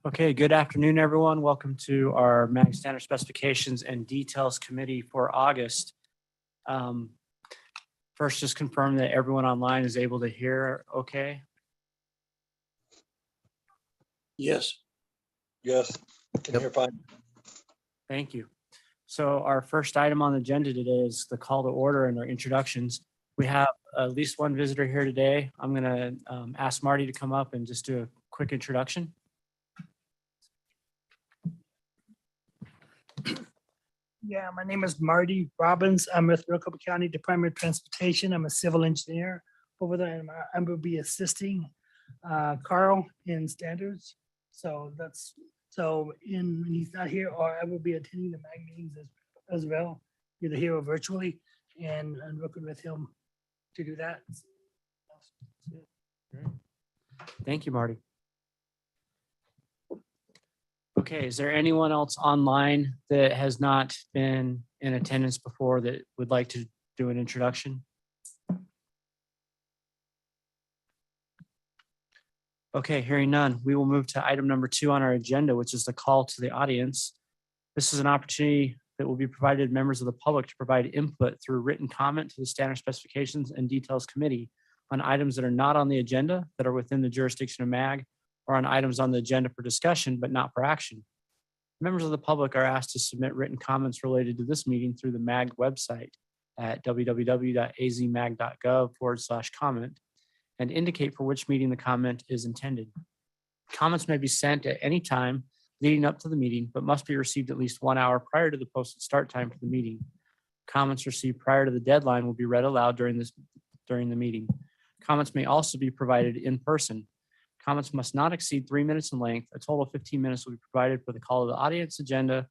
Okay, good afternoon, everyone. Welcome to our MAG Standard Specifications and Details Committee for August. First, just confirm that everyone online is able to hear okay. Yes. Yes, can hear fine. Thank you. So our first item on the agenda today is the call to order and our introductions. We have at least one visitor here today. I'm going to ask Marty to come up and just do a quick introduction. Yeah, my name is Marty Robbins. I'm with Maricopa County Department of Transportation. I'm a civil engineer over there, and I will be assisting Carl in standards. So when he's not here, or I will be attending the MAG meetings as well, either here or virtually, and working with him to do that. Thank you, Marty. Okay, is there anyone else online that has not been in attendance before that would like to do an introduction? Okay, hearing none, we will move to item number 2 on our agenda, which is the call to the audience. This is an opportunity that will be provided to members of the public to provide input through written comment to the Standard Specifications and Details Committee on items that are not on the agenda that are within the jurisdiction of MAG, or on items on the agenda for discussion but not for action. Members of the public are asked to submit written comments related to this meeting through the MAG website at www.azmag.gov/comment and indicate for which meeting the comment is intended. Comments may be sent at any time leading up to the meeting, but must be received at least 1 hour prior to the posted start time for the meeting. Comments received prior to the deadline will be read aloud during the meeting. Comments may also be provided in person. Comments must not exceed 3 minutes in length. A total of 15 minutes will be provided for the call to the audience agenda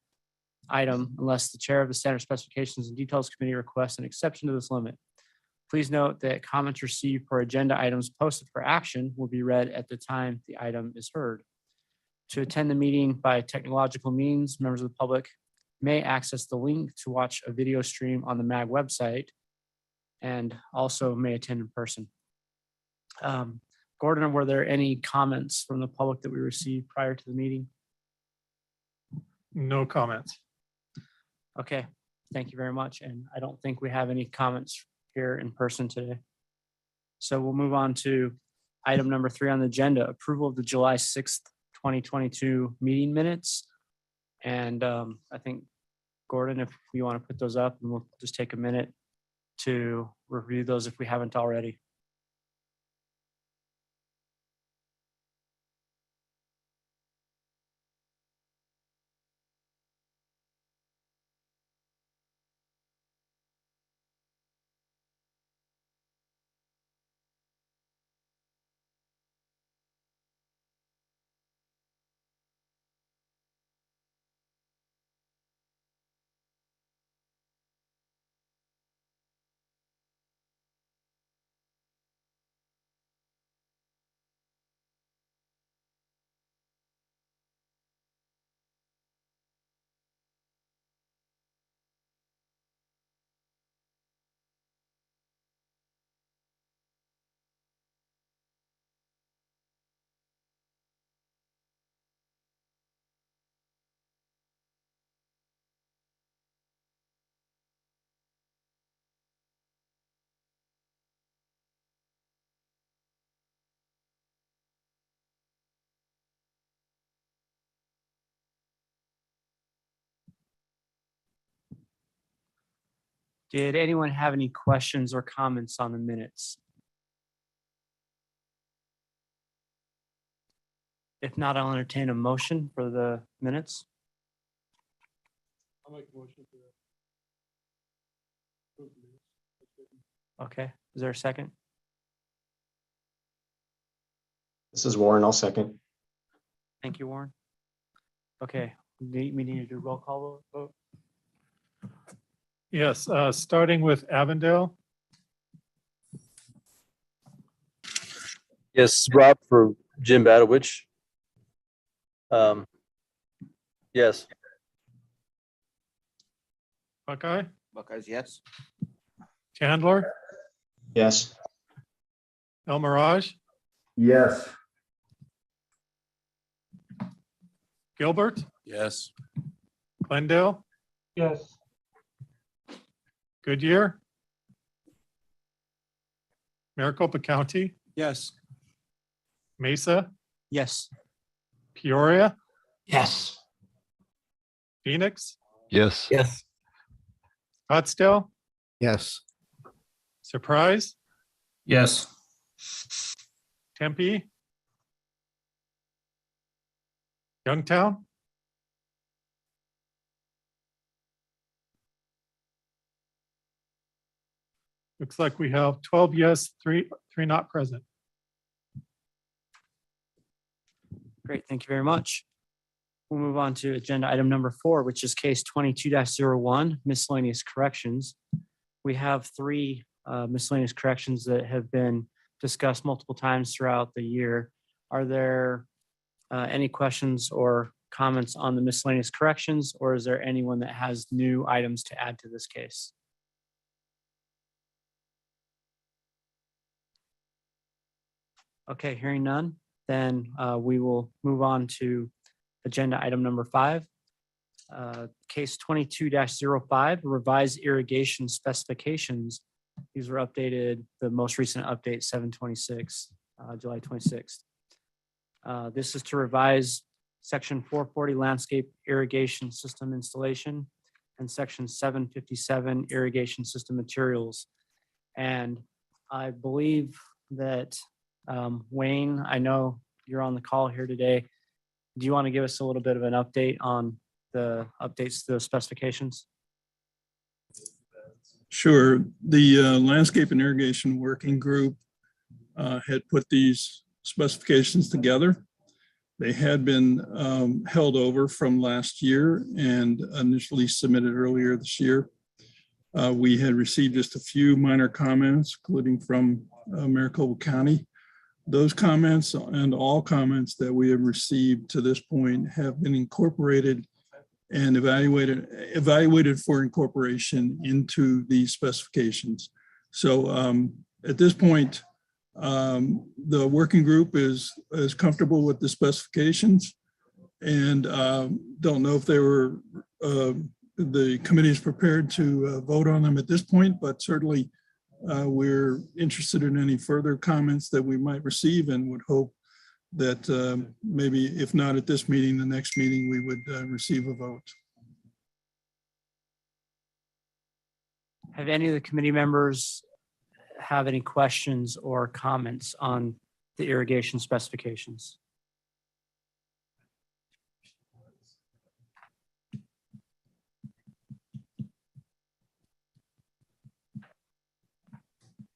item unless the chair of the Standard Specifications and Details Committee requests an exception to this limit. Please note that comments received for agenda items posted for action will be read at the time the item is heard. To attend the meeting by technological means, members of the public may access the link to watch a video stream on the MAG website and also may attend in person. Gordon, were there any comments from the public that we received prior to the meeting? No comments. Okay, thank you very much. And I don't think we have any comments here in person today. So we'll move on to item number 3 on the agenda, approval of the July 6th, 2022 meeting minutes. And I think, Gordon, if you want to put those up, and we'll just take a minute to review those if we haven't already. Did anyone have any questions or comments on the minutes? If not, I'll entertain a motion for the minutes. I'll make a motion for that. Okay, is there a second? This is Warren. I'll second. Thank you, Warren. Okay, we need to do roll call vote. Yes, starting with Avondale. Yes, Rob for Jim Badowich. Yes. Buckeye, Buckeyes, yes. Chandler, Yes. El Mirage, Yes. Gilbert, Yes. Glendale, Yes. Goodyear, Maricopa County, Yes. Mesa, Yes. Peoria, Yes. Phoenix, Yes. Yes. Scottsdale, Yes. Surprise, Yes. Tempe, Youngtown, looks like we have 12 yes, three not present. Great, thank you very much. We'll move on to agenda item number 4, which is case 22-01, miscellaneous corrections. We have 3 miscellaneous corrections that have been discussed multiple times throughout the year. Are there any questions or comments on the miscellaneous corrections, or is there anyone that has new items to add to this case? Okay, hearing none, then we will move on to agenda item number 5. Case 22-05, revised irrigation specifications. These were updated, the most recent update, 7/26, July 26th. This is to revise section 440 landscape irrigation system installation and section 757 irrigation system materials. And I believe that Wayne, I know you're on the call here today. Do you want to give us a little bit of an update on the updates to the specifications? Sure. The Landscape and Irrigation Working Group had put these specifications together. They had been held over from last year and initially submitted earlier this year. We had received just a few minor comments, including from Maricopa County. Those comments and all comments that we have received to this point have been incorporated and evaluated for incorporation into these specifications. So at this point, the working group is comfortable with the specifications, and don't know if they were the committee is prepared to vote on them at this point, but certainly we're interested in any further comments that we might receive and would hope that maybe if not at this meeting, the next meeting, we would receive a vote. Have any of the committee members have any questions or comments on the irrigation specifications?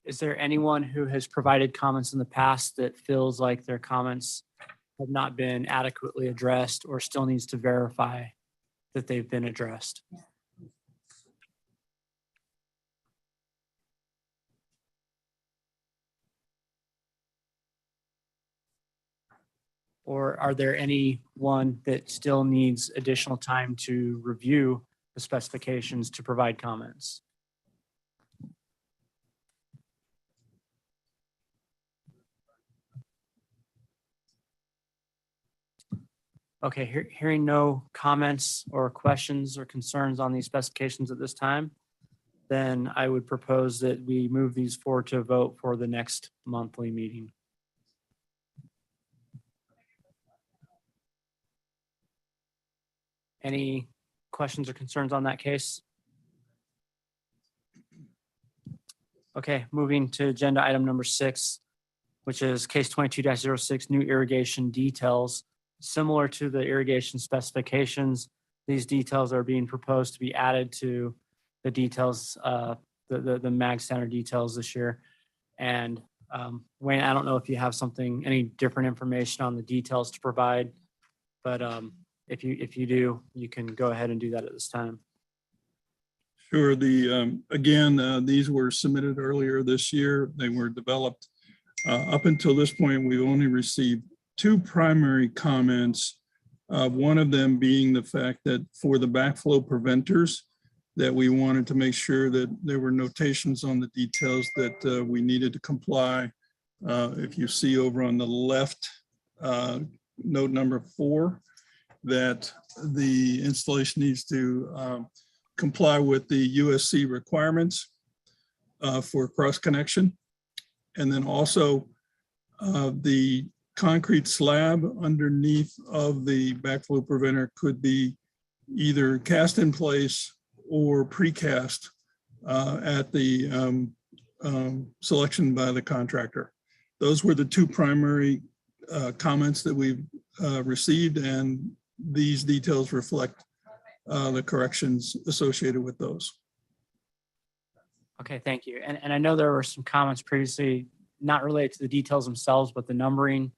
Is there anyone who has provided comments in the past that feels like their comments have not been adequately addressed or still needs to verify that they've been addressed? Or are there anyone that still needs additional time to review the specifications to provide comments? Okay, hearing no comments or questions or concerns on these specifications at this time, then I would propose that we move these forward to a vote for the next monthly meeting. Any questions or concerns on that case? Okay, moving to agenda item number 6, which is case 22-06, new irrigation details. Similar to the irrigation specifications, these details are being proposed to be added to the details, the MAG standard details this year. And Wayne, I don't know if you have any different information on the details to provide, but if you do, you can go ahead and do that at this time. Sure. Again, these were submitted earlier this year. They were developed. Up until this point, we've only received 2 primary comments. One of them being the fact that for the backflow preventers, that we wanted to make sure that there were notations on the details that we needed to comply. If you see over on the left, note number 4, that the installation needs to comply with the USC requirements for cross connection. And then also the concrete slab underneath of the backflow preventer could be either cast in place or precast at the selection by the contractor. Those were the two primary comments that we've received, and these details reflect the corrections associated with those. Okay, thank you. And I know there were some comments previously, not related to the details themselves, but the numbering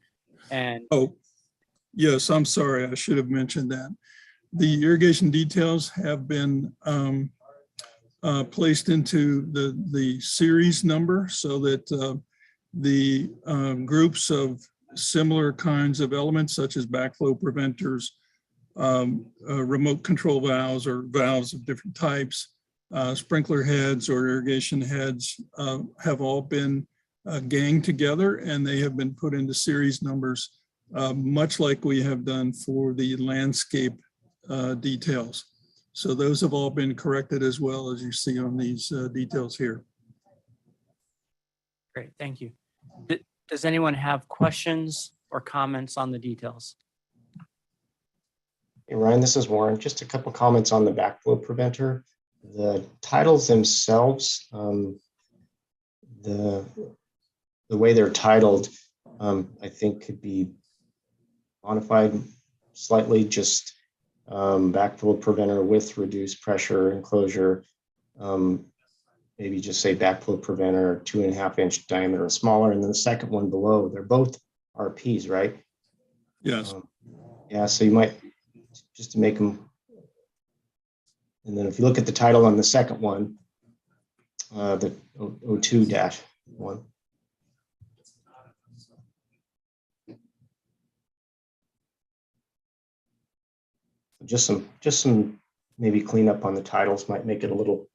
and. Oh, yes, I'm sorry. I should have mentioned that. The irrigation details have been placed into the series number so that the groups of similar kinds of elements such as backflow preventers, remote control valves or valves of different types, sprinkler heads or irrigation heads have all been ganged together, and they have been put into series numbers, much like we have done for the landscape details. So those have all been corrected as well, as you see on these details here. Great, thank you. Does anyone have questions or comments on the details? Hey, Ryan, this is Warren. Just a couple comments on the backflow preventer. The titles themselves, the way they're titled, I think could be modified slightly, just backflow preventer with reduced pressure enclosure. Maybe just say backflow preventer 2.5 inch diameter or smaller. And then the second one below, they're both RPs, right? Yes. Yeah, so you might just to make them. And then if you look at the title on the second one, the 02-1. Just some maybe cleanup on the titles might make it a little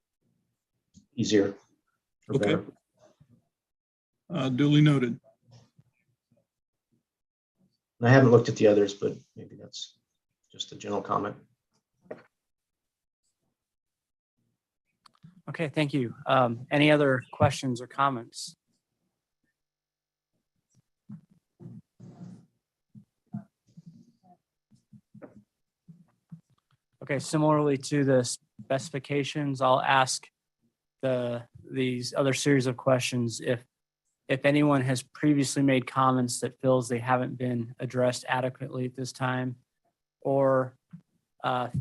easier. Or Okay. better. Duly noted. And I haven't looked at the others, but maybe that's just a general comment. Okay, thank you. Any other questions or comments? Okay, similarly to the specifications, I'll ask these other series of questions. If anyone has previously made comments that feels they haven't been addressed adequately at this time, or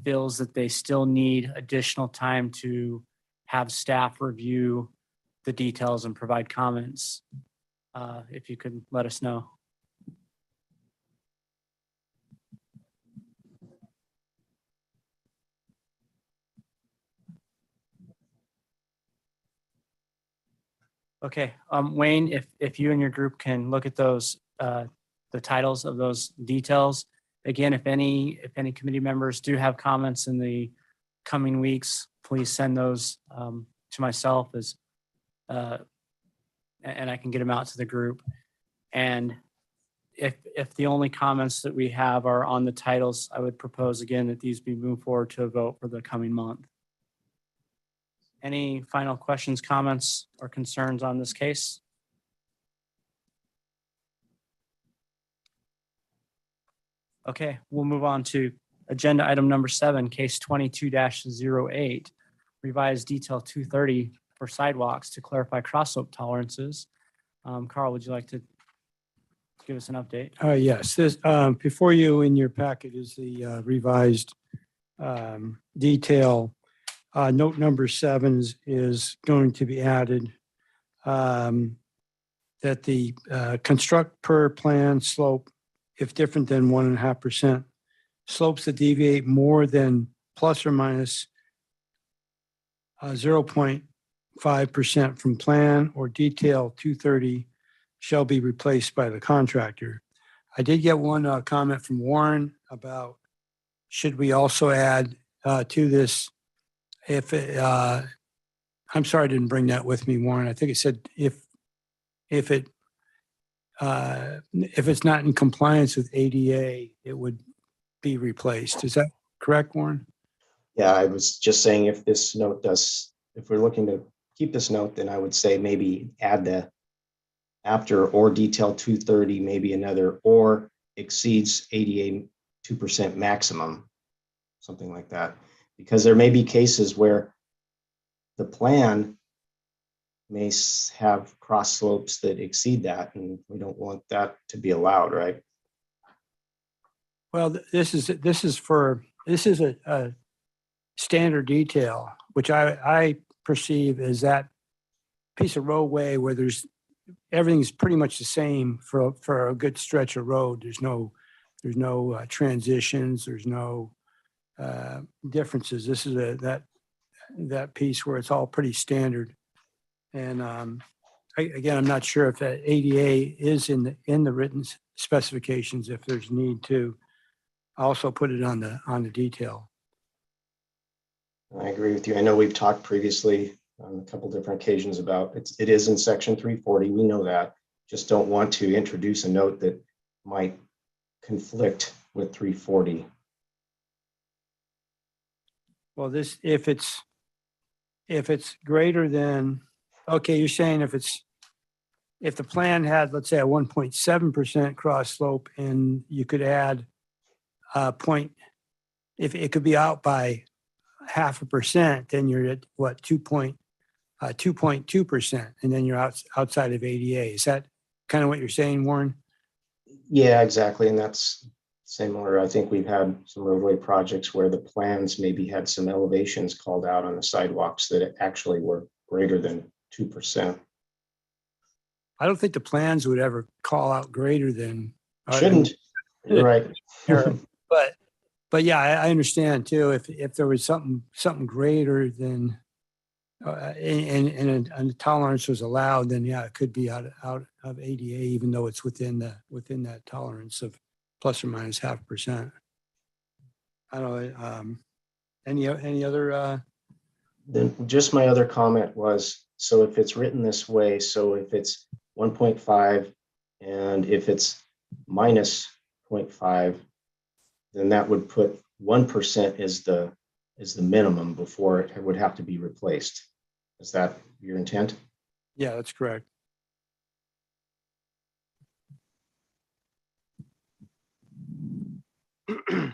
feels that they still need additional time to have staff review the details and provide comments, if you could let us know. Okay, Wayne, if you and your group can look at those, the titles of those details. Again, if any committee members do have comments in the coming weeks, please send those to myself as, and I can get them out to the group. And if the only comments that we have are on the titles, I would propose again that these be moved forward to a vote for the coming month. Any final questions, comments, or concerns on this case? Okay, we'll move on to agenda item number 7, case 22-08, revised detail 230 for sidewalks to clarify cross slope tolerances. Carl, would you like to give us an update? Yes, this, before you in your packet is the revised detail. Note number 7 is going to be added, that the construct per plan slope, if different than 1.5%, slopes that deviate more than plus or minus 0.5% from plan or detail 230 shall be replaced by the contractor. I did get one comment from Warren about should we also add to this if it, I'm sorry I didn't bring that with me, Warren. I think it said if it's not in compliance with ADA, it would be replaced. Is that correct, Warren? Yeah, I was just saying if this note does, if we're looking to keep this note, then I would say maybe add the after or detail 230, maybe another or exceeds 82% maximum, something like that. Because there may be cases where the plan may have cross slopes that exceed that, and we don't want that to be allowed, right? Well, this is a standard detail, which I perceive as that piece of roadway where everything's pretty much the same for a good stretch of road. There's no transitions. There's no differences. This is that piece where it's all pretty standard. And again, I'm not sure if that ADA is in the written specifications. If there's need to also put it on the detail. I agree with you. I know we've talked previously on a couple different occasions about it is in section 340. We know that. Just don't want to introduce a note that might conflict with 340. Well, if it's greater than, okay, you're saying if the plan had, let's say, a 1.7% cross slope, and you could add if it could be out by 0.5%, then you're at what, 2.2%, and then you're outside of ADA. Is that kind of what you're saying, Warren? Yeah, exactly. And that's similar. I think we've had some roadway projects where the plans maybe had some elevations called out on the sidewalks that actually were greater than 2%. I don't think the plans would ever call out greater than. Shouldn't. You're right. But yeah, I understand too. If there was something greater than, and a tolerance was allowed, then yeah, it could be out of ADA, even though it's within that tolerance of plus or minus 0.5%. I don't know. Any other? Then just my other comment was, so if it's written this way, so if it's 1.5 and if it's minus 0.5, then that would put 1% as the minimum before it would have to be replaced. Is that your intent? Yeah, that's correct. I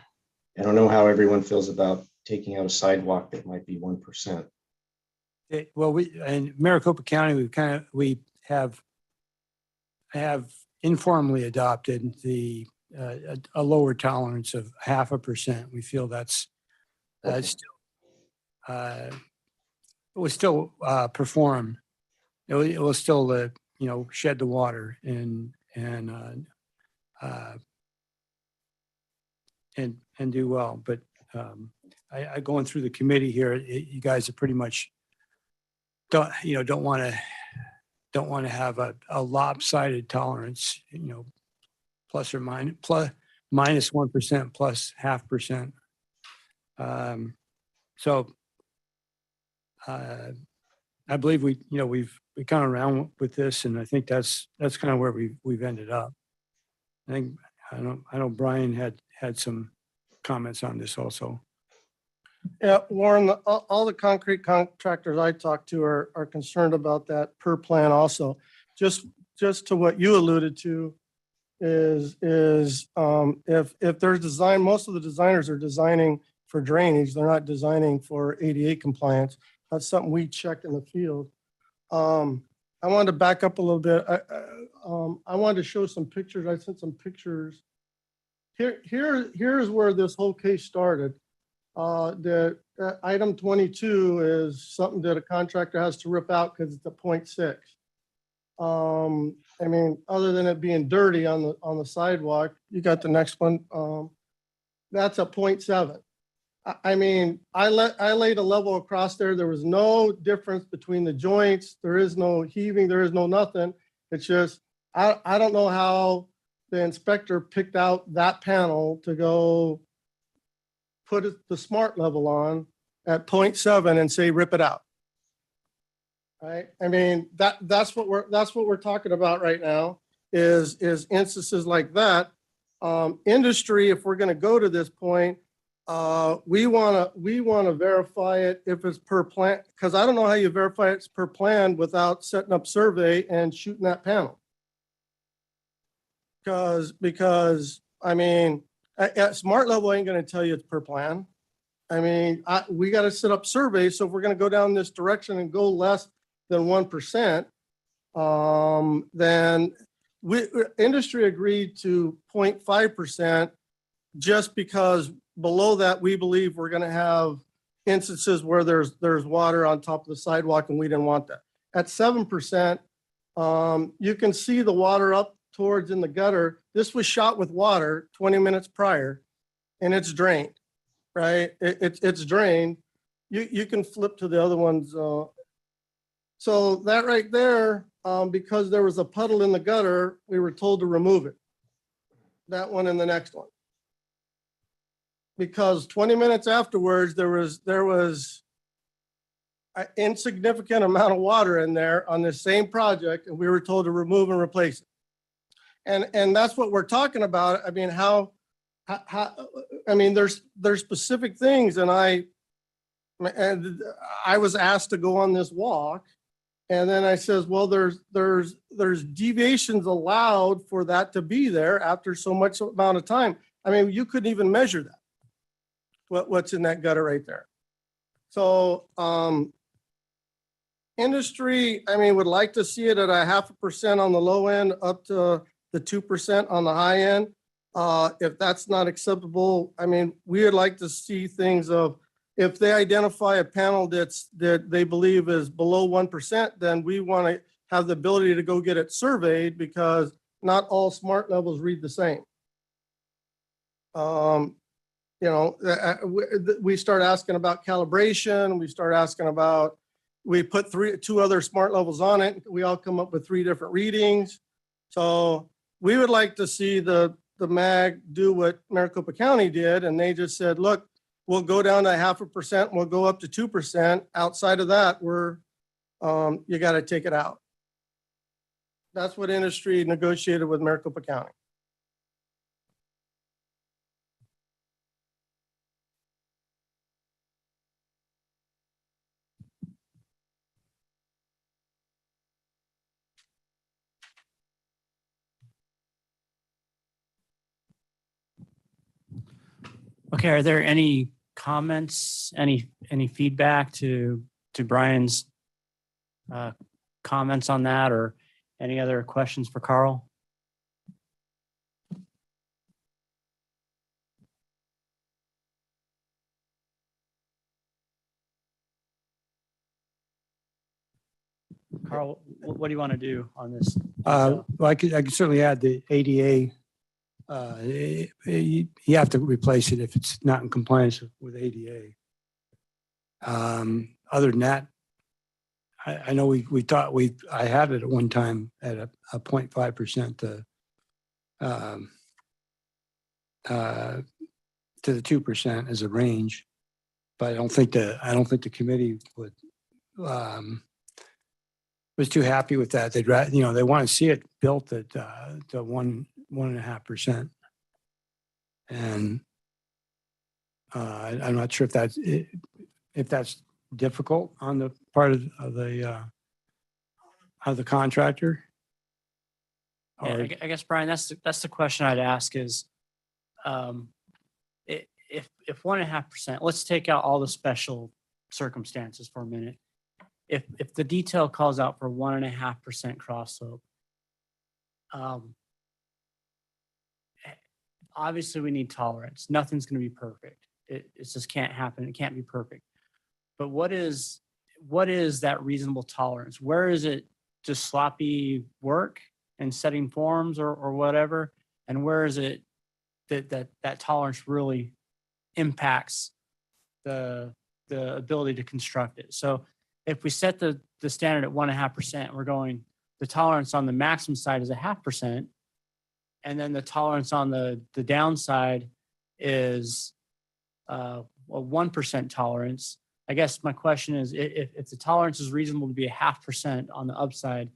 don't know how everyone feels about taking out a sidewalk that might be 1%. Well, we in Maricopa County, we have informally adopted a lower tolerance of 0.5%. We feel that's still it will still perform. It will still shed the water and do well. But I going through the committee here, you guys are pretty much don't want to have a lopsided tolerance, plus or minus 1% plus 0.5%. So I believe we gone around with this, and I think that's kind of where we've ended up. I know Brian had some comments on this also. Yeah, Warren, all the concrete contractors I talked to are concerned about that per plan also. Just to what you alluded to is if there's design, most of the designers are designing for drainage. They're not designing for ADA compliance. That's something we check in the field. I wanted to back up a little bit. I wanted to show some pictures. I sent some pictures. Here's where this whole case started. The item 22 is something that a contractor has to rip out because it's a 0.6. I mean, other than it being dirty on the sidewalk, you got the next one. That's a 0.7. I mean, I laid a level across there. There was no difference between the joints. There is no heaving. There is no nothing. It's just, I don't know how the inspector picked out that panel to go put the smart level on at 0.7 and say, rip it out. Right? I mean, that's what we're talking about right now is instances like that. Industry, if we're going to go to this point, we want to verify it if it's per plan, because I don't know how you verify it's per plan without setting up survey and shooting that panel. Because I mean, at smart level ain't going to tell you it's per plan. I mean, we got to set up surveys. So if we're going to go down this direction and go less than 1%, then industry agreed to 0.5% just because below that, we believe we're going to have instances where there's water on top of the sidewalk and we didn't want that. At 7%, you can see the water up towards in the gutter. This was shot with water 20 minutes prior and it's drained, right? It's drained. You can flip to the other ones. So that right there, because there was a puddle in the gutter, we were told to remove it. That one and the next one. Because 20 minutes afterwards, there was an insignificant amount of water in there on this same project, and we were told to remove and replace it. And that's what we're talking about. I mean, how I mean, there's specific things, and I was asked to go on this walk, and then I says, well, there's deviations allowed for that to be there after so much amount of time. I mean, you couldn't even measure that. What's in that gutter right there. So industry, I mean, would like to see it at 0.5% on the low end up to the 2% on the high end. If that's not acceptable, I mean, we would like to see things of, if they identify a panel that they believe is below 1%, then we want to have the ability to go get it surveyed, because not all smart levels read the same. You know, we start asking about calibration. We start asking about, we put two other smart levels on it. We all come up with 3 different readings. So we would like to see the MAG do what Maricopa County did. And they just said, look, we'll go down to 0.5%. We'll go up to 2%. Outside of that, you got to take it out. That's what industry negotiated with Maricopa County. Okay, are there any comments, any feedback to Brian's comments on that, or any other questions for Carl? Carl, what do you want to do on this? Well, I could certainly add the ADA. You have to replace it if it's not in compliance with ADA. Other than that, I know we thought I had it at one time at a 0.5% to the 2% as a range, but I don't think the committee was too happy with that. They'd rather, they want to see it built at the 1.5%, and I'm not sure if that's difficult on the part of the contractor. Yeah, I guess, Brian, that's the question I'd ask is, if 1.5%, let's take out all the special circumstances for a minute. If the detail calls out for 1.5% cross slope, obviously we need tolerance. Nothing's going to be perfect. It just can't happen. It can't be perfect. But what is that reasonable tolerance? Where is it just sloppy work and setting forms or whatever? And where is it that tolerance really impacts the ability to construct it? So if we set the standard at 1.5%, we're going, the tolerance on the maximum side is 0.5%. And then the tolerance on the downside is a 1% tolerance. I guess my question is, if the tolerance is reasonable to be 0.5% on the upside,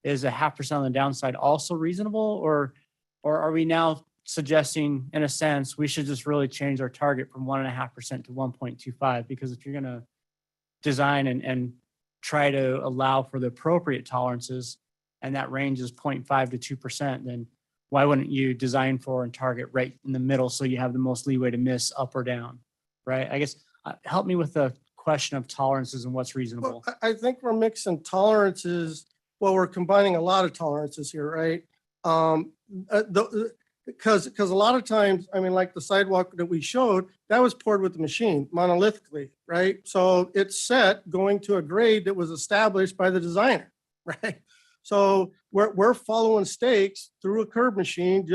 is 0.5% on the downside also reasonable? Or are we now suggesting, in a sense, we should just really change our target from 1.5% to 1.25, because if you're gonna design and try to allow for the appropriate tolerances, and that range is 0.5 to 2%, then why wouldn't you design for and target right in the middle so you have the most leeway to miss up or down, right? I guess, help me with the question of tolerances and what's reasonable. Well, I think we're mixing tolerances. Well, we're combining a lot of tolerances here, right? Because a lot of times, I mean, like the sidewalk that we showed, that was poured with the machine monolithically, right? So it's set going to a grade that was established by the designer, right? So we're following stakes through a curb machine.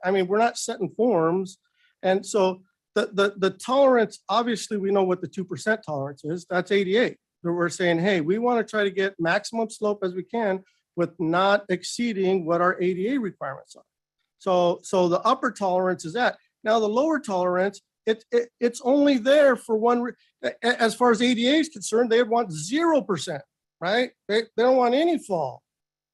I mean, we're not setting forms. And so the tolerance, obviously we know what the 2% tolerance is. That's 88. We're saying, hey, we want to try to get maximum slope as we can with not exceeding what our ADA requirements are. So the upper tolerance is that. Now the lower tolerance, it's only there for one. As far as ADA is concerned, they want 0%, right? They don't want any fall,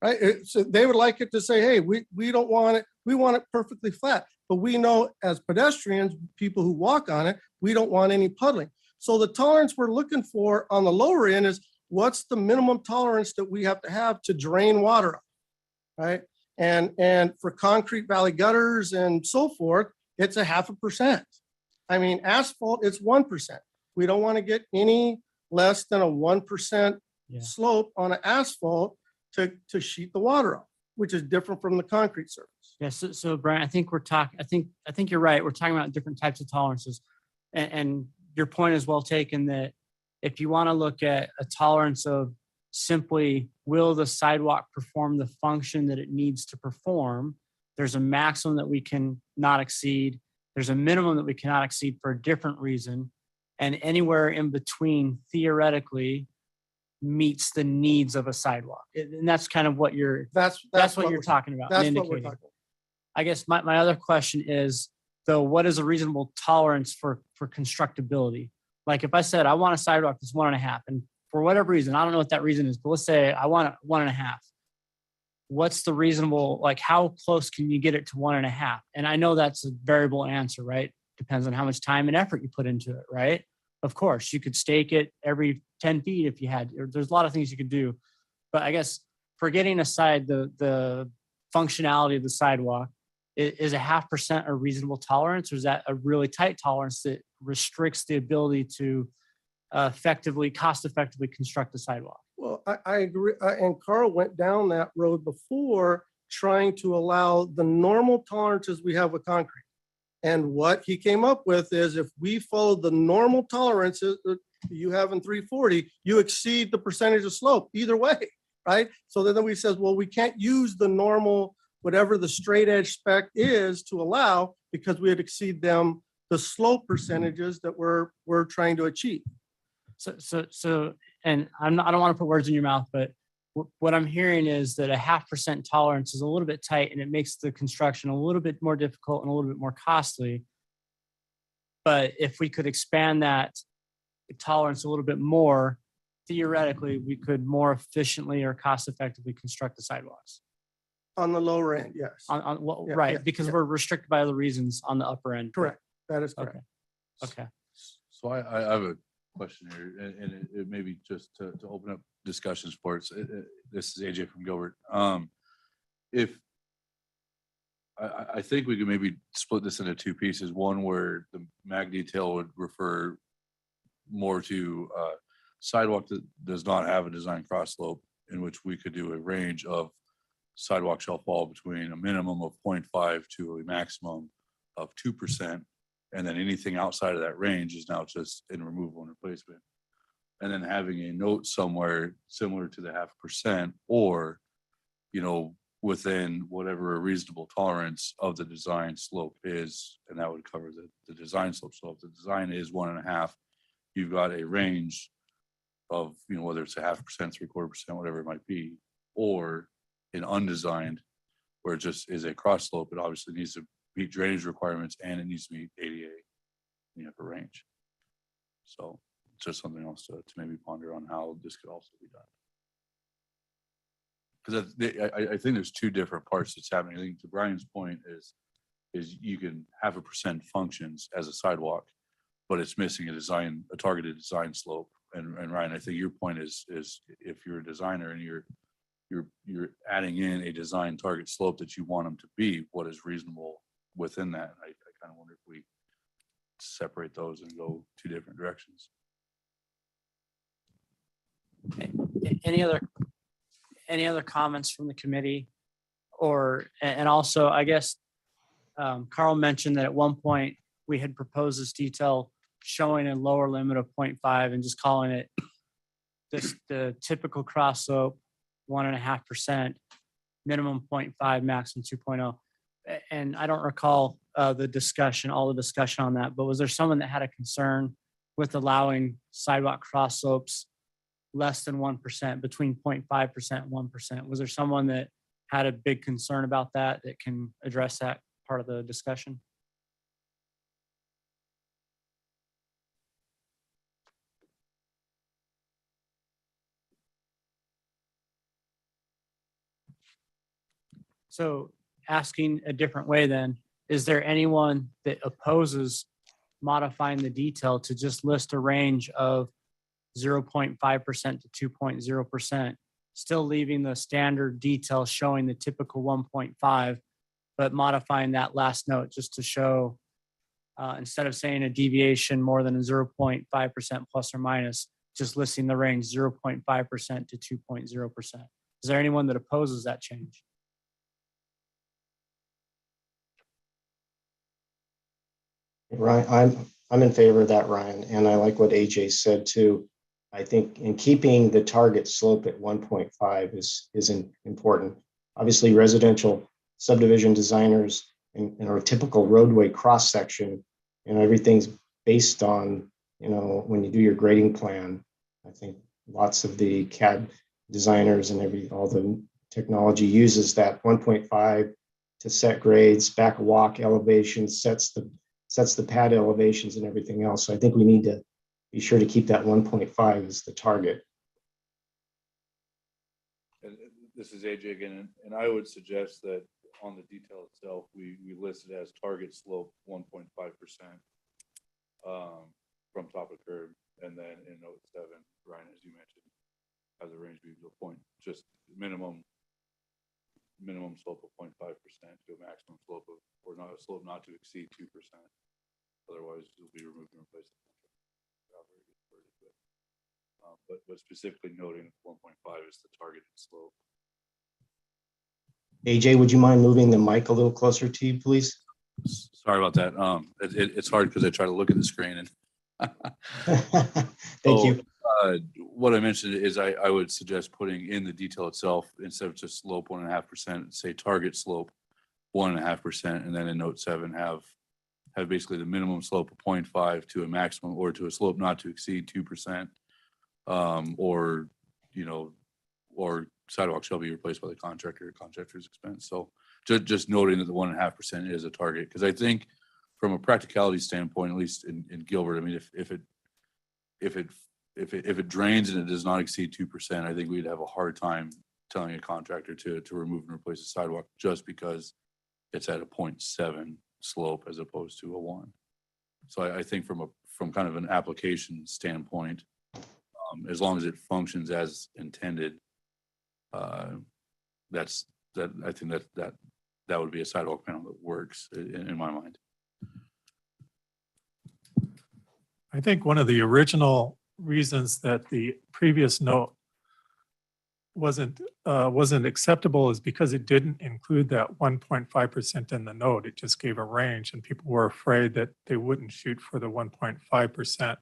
right? So they would like it to say, hey, we don't want it. We want it perfectly flat. But we know as pedestrians, people who walk on it, we don't want any puddling. So the tolerance we're looking for on the lower end is what's the minimum tolerance that we have to drain water off, right? And for concrete valley gutters and so forth, it's 0.5%. I mean, asphalt, it's 1%. We don't want to get any less than a 1% slope on an asphalt to sheet the water off, which is different from the concrete surface. Yes. So Brian, I think I think you're right. We're talking about different types of tolerances, and your point is well taken that if you want to look at a tolerance of simply will the sidewalk perform the function that it needs to perform, there's a maximum that we can not exceed. There's a minimum that we cannot exceed for a different reason. And anywhere in between theoretically meets the needs of a sidewalk. And that's kind of what that's what you're talking about. That's what we're talking about. I guess my other question is, though, what is a reasonable tolerance for constructability? Like if I said, I want a sidewalk that's 1.5, and for whatever reason, I don't know what that reason is, but let's say I want 1.5. What's the reasonable, like how close can you get it to 1.5? And I know that's a variable answer, right? Depends on how much time and effort you put into it, right? Of course, you could stake it every 10 feet if you had, there's a lot of things you could do. But I guess forgetting aside the functionality of the sidewalk, is 0.5% a reasonable tolerance, or is that a really tight tolerance that restricts the ability to cost effectively construct a sidewalk? Well, I agree. And Carl went down that road before, trying to allow the normal tolerances we have with concrete. And what he came up with is if we follow the normal tolerances that you have in 340, you exceed the percentage of slope either way, right? So then we says, well, we can't use the normal, whatever the straight edge spec is to allow, because we would exceed the slope percentages that we're trying to achieve. So, and I don't want to put words in your mouth, but what I'm hearing is that 0.5% tolerance is a little bit tight, and it makes the construction a little bit more difficult and a little bit more costly. But if we could expand that tolerance a little bit more, theoretically, we could more efficiently or cost effectively construct the sidewalks. On the lower end, yes. Right, because we're restricted by other reasons on the upper end. Correct. That is correct. Okay. So I have a question here, and it may be just to open up discussions for us. This is AJ from Gilbert. If I think we could maybe split this into two pieces. One where the mag detail would refer more to sidewalk that does not have a design cross slope, in which we could do a range of sidewalk shall fall between a minimum of 0.5 to a maximum of 2%. And then anything outside of that range is now just in removal and replacement. And then having a note somewhere similar to the 0.5%, or, within whatever a reasonable tolerance of the design slope is, and that would cover the design slope. So if the design is 1.5, you've got a range of, whether it's 0.5%, 0.75%, whatever it might be, or an undesigned where it just is a cross slope. It obviously needs to meet drainage requirements, and it needs to meet ADA in the upper range. So just something else to maybe ponder on how this could also be done. Because I think there's two different parts that's happening. I think to Brian's point is is you can 0.5% functions as a sidewalk, but it's missing a targeted design slope. And Ryan, I think your point is if you're a designer and you're adding in a design target slope that you want them to be, what is reasonable within that? I kind of wonder if we separate those and go two different directions. Any other comments from the committee? And also, I guess, Carl mentioned that at one point we had proposed this detail showing a lower limit of 0.5 and just calling it the typical cross slope, 1.5%, minimum 0.5, maximum 2.0. And I don't recall all the discussion on that, but was there someone that had a concern with allowing sidewalk cross slopes less than 1%, between 0.5% and 1%? Was there someone that had a big concern about that can address that part of the discussion? So asking a different way then, is there anyone that opposes modifying the detail to just list a range of 0.5% to 2.0%, still leaving the standard detail showing the typical 1.5, but modifying that last note just to show, instead of saying a deviation more than a 0.5% plus or minus, just listing the range 0.5% to 2.0%. Is there anyone that opposes that change? Ryan, I'm in favor of that, Ryan, and I like what AJ said too. I think in keeping the target slope at 1.5 is important. Obviously, residential subdivision designers and our typical roadway cross section, everything's based on, when you do your grading plan. I think lots of the CAD designers and all the technology uses that 1.5 to set grades, back walk elevations, sets the pad elevations and everything else. So I think we need to be sure to keep that 1.5 as the target. And this is AJ again, and I would suggest that on the detail itself, we list it as target slope 1.5% from top of curb, and then in note 7, Ryan, as you mentioned, has a range to a point, just minimum slope of 0.5% to a maximum slope of, or not a slope not to exceed 2%. Otherwise, you'll be removed and replaced. But specifically noting 1.5 is the targeted slope. AJ, would you mind moving the mic a little closer to you, please? Sorry about that. It's hard because I try to look at the screen and Thank you. What I mentioned is I would suggest putting in the detail itself, instead of just slope 1.5%, say target slope 1.5%, and then in note 7 have basically the minimum slope of 0.5 to a maximum, or to a slope not to exceed 2%, or sidewalk shall be replaced by the contractor at contractor's expense. So just noting that the 1.5% is a target, because I think from a practicality standpoint, at least in Gilbert, I mean, if it drains and it does not exceed 2%, I think we'd have a hard time telling a contractor to remove and replace a sidewalk just because it's at a 0.7 slope as opposed to a 1. So I think from kind of an application standpoint, as long as it functions as intended, I think that would be a sidewalk panel that works in my mind. I think one of the original reasons that the previous note wasn't acceptable is because it didn't include that 1.5% in the note. It just gave a range, and people were afraid that they wouldn't shoot for the 1.5%.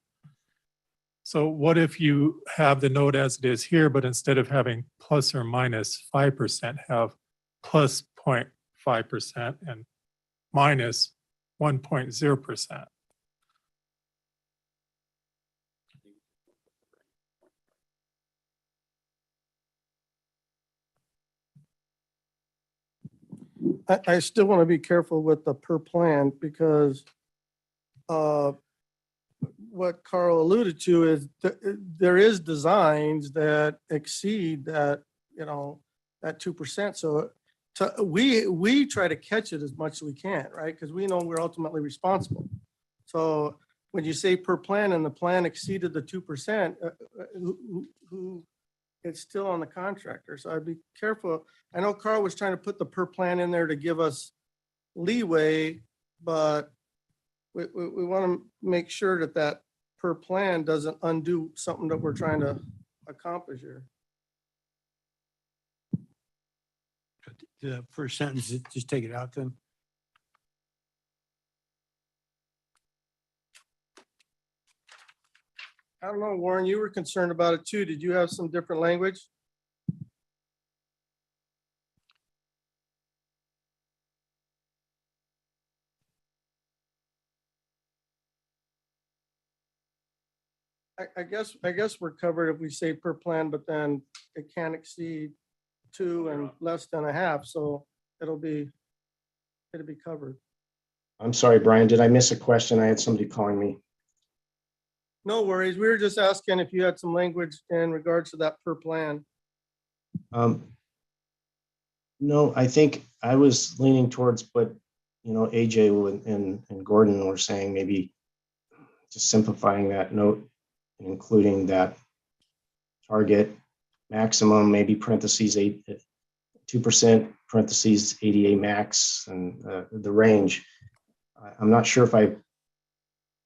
So what if you have the note as it is here, but instead of having plus or minus 5%, have plus 0.5% and minus 1.0%? I still want to be careful with the per plan, because what Carl alluded to is there is designs that exceed that, that 2%. So we try to catch it as much as we can, right? Because we know we're ultimately responsible. So when you say per plan and the plan exceeded the 2%, who it's still on the contractor. So I'd be careful. I know Carl was trying to put the per plan in there to give us leeway, but we want to make sure that that per plan doesn't undo something that we're trying to accomplish here. The first sentence, just take it out then. I don't know, Warren, you were concerned about it too. Did you have some different language? I guess we're covered if we say per plan, but then it can't exceed 2 and less than a half, so it'll be covered. I'm sorry, Brian, did I miss a question? I had somebody calling me. No worries. We were just asking if you had some language in regards to that per plan. No, I think I was leaning towards what, AJ and Gordon were saying, maybe just simplifying that note and including that target maximum, maybe parentheses 2%, parentheses ADA max, and the range. I'm not sure if I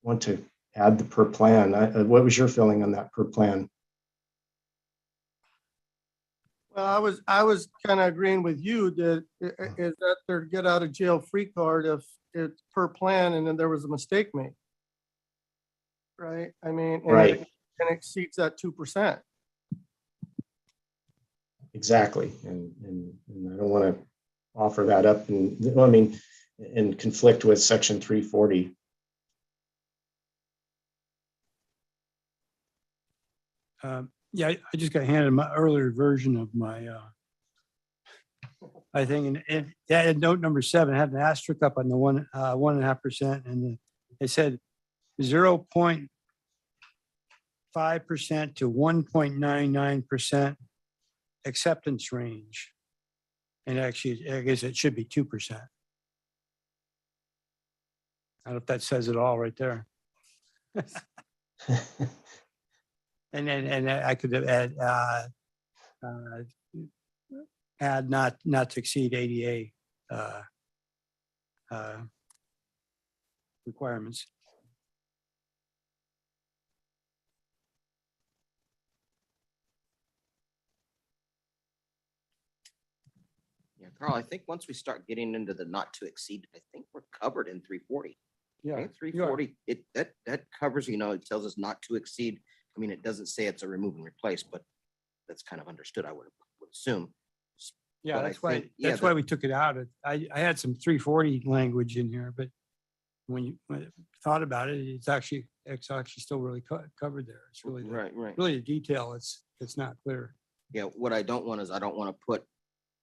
want to add the per plan. What was your feeling on that per plan? Well, I was kind of agreeing with you that is that their get out of jail free card if it's per plan and then there was a mistake made. Right? I mean, and Right. It exceeds that 2%. Exactly. And I don't want to offer that up and conflict with section 340. Yeah, I just got handed my earlier version of my, I think, and yeah, note number 7 had an asterisk up on the 1.5%, and it said 0.5% to 1.99% acceptance range. And actually, I guess it should be 2%. I don't know if that says it all right there. And then I could add not to exceed ADA requirements. Yeah, Carl, I think once we start getting into the not to exceed, I think we're covered in 340. Yeah, I think 340, that covers, it tells us not to exceed. I mean, it doesn't say it's a remove and replace, but that's kind of understood, I would assume. yeah, But that's I why think, yeah, why we took it out. I had some 340 language in here, but when I thought about it, it's actually still really covered there. It's really right. really the detail. It's not clear. Yeah, what I don't want is I don't want to put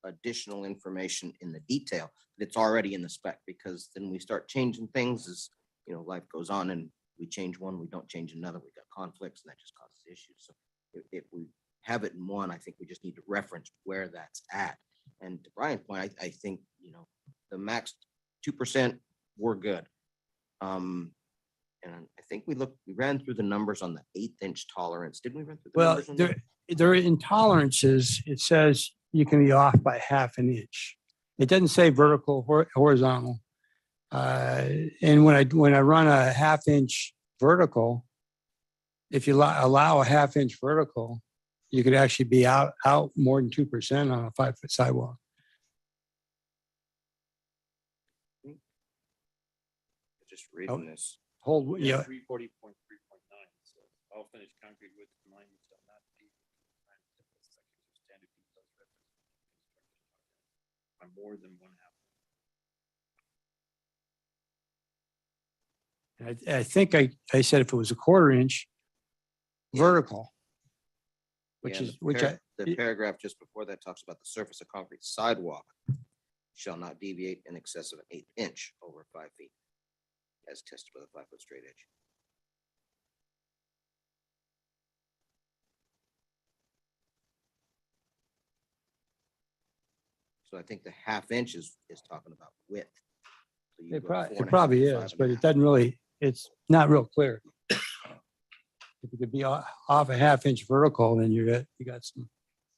additional information in the detail that's already in the spec, because then we start changing things as life goes on and we change one, we don't change another, we got conflicts and that just causes issues. So if we have it in one, I think we just need to reference where that's at. And to Brian's point, I think the max 2%, we're good. And I think we ran through the numbers on the 1/8" tolerance. Didn't we run through the Well, numbers on that? there are intolerances. It says you can be off by 1/2 inch. It doesn't say vertical, horizontal. And when I run a 1/2 inch vertical, if you allow a 1/2 inch vertical, you could actually be out more than 2% on a 5-foot sidewalk. Just reading this. Hold, yeah. 340.3.9. So all finished concrete with line shall not be standard details on more than 1/2. I think I said if it was a 1/4 inch vertical, The paragraph just before that talks about the surface of concrete sidewalk shall not deviate in excess of 1/8 inch over 5 feet as tested with a 5-foot straight edge. So I think the half inch is talking about width. So you It go probably, 4.5 it probably to is, but 5.5. it doesn't really, it's not real clear. If it could be off a half-inch vertical, then you got some,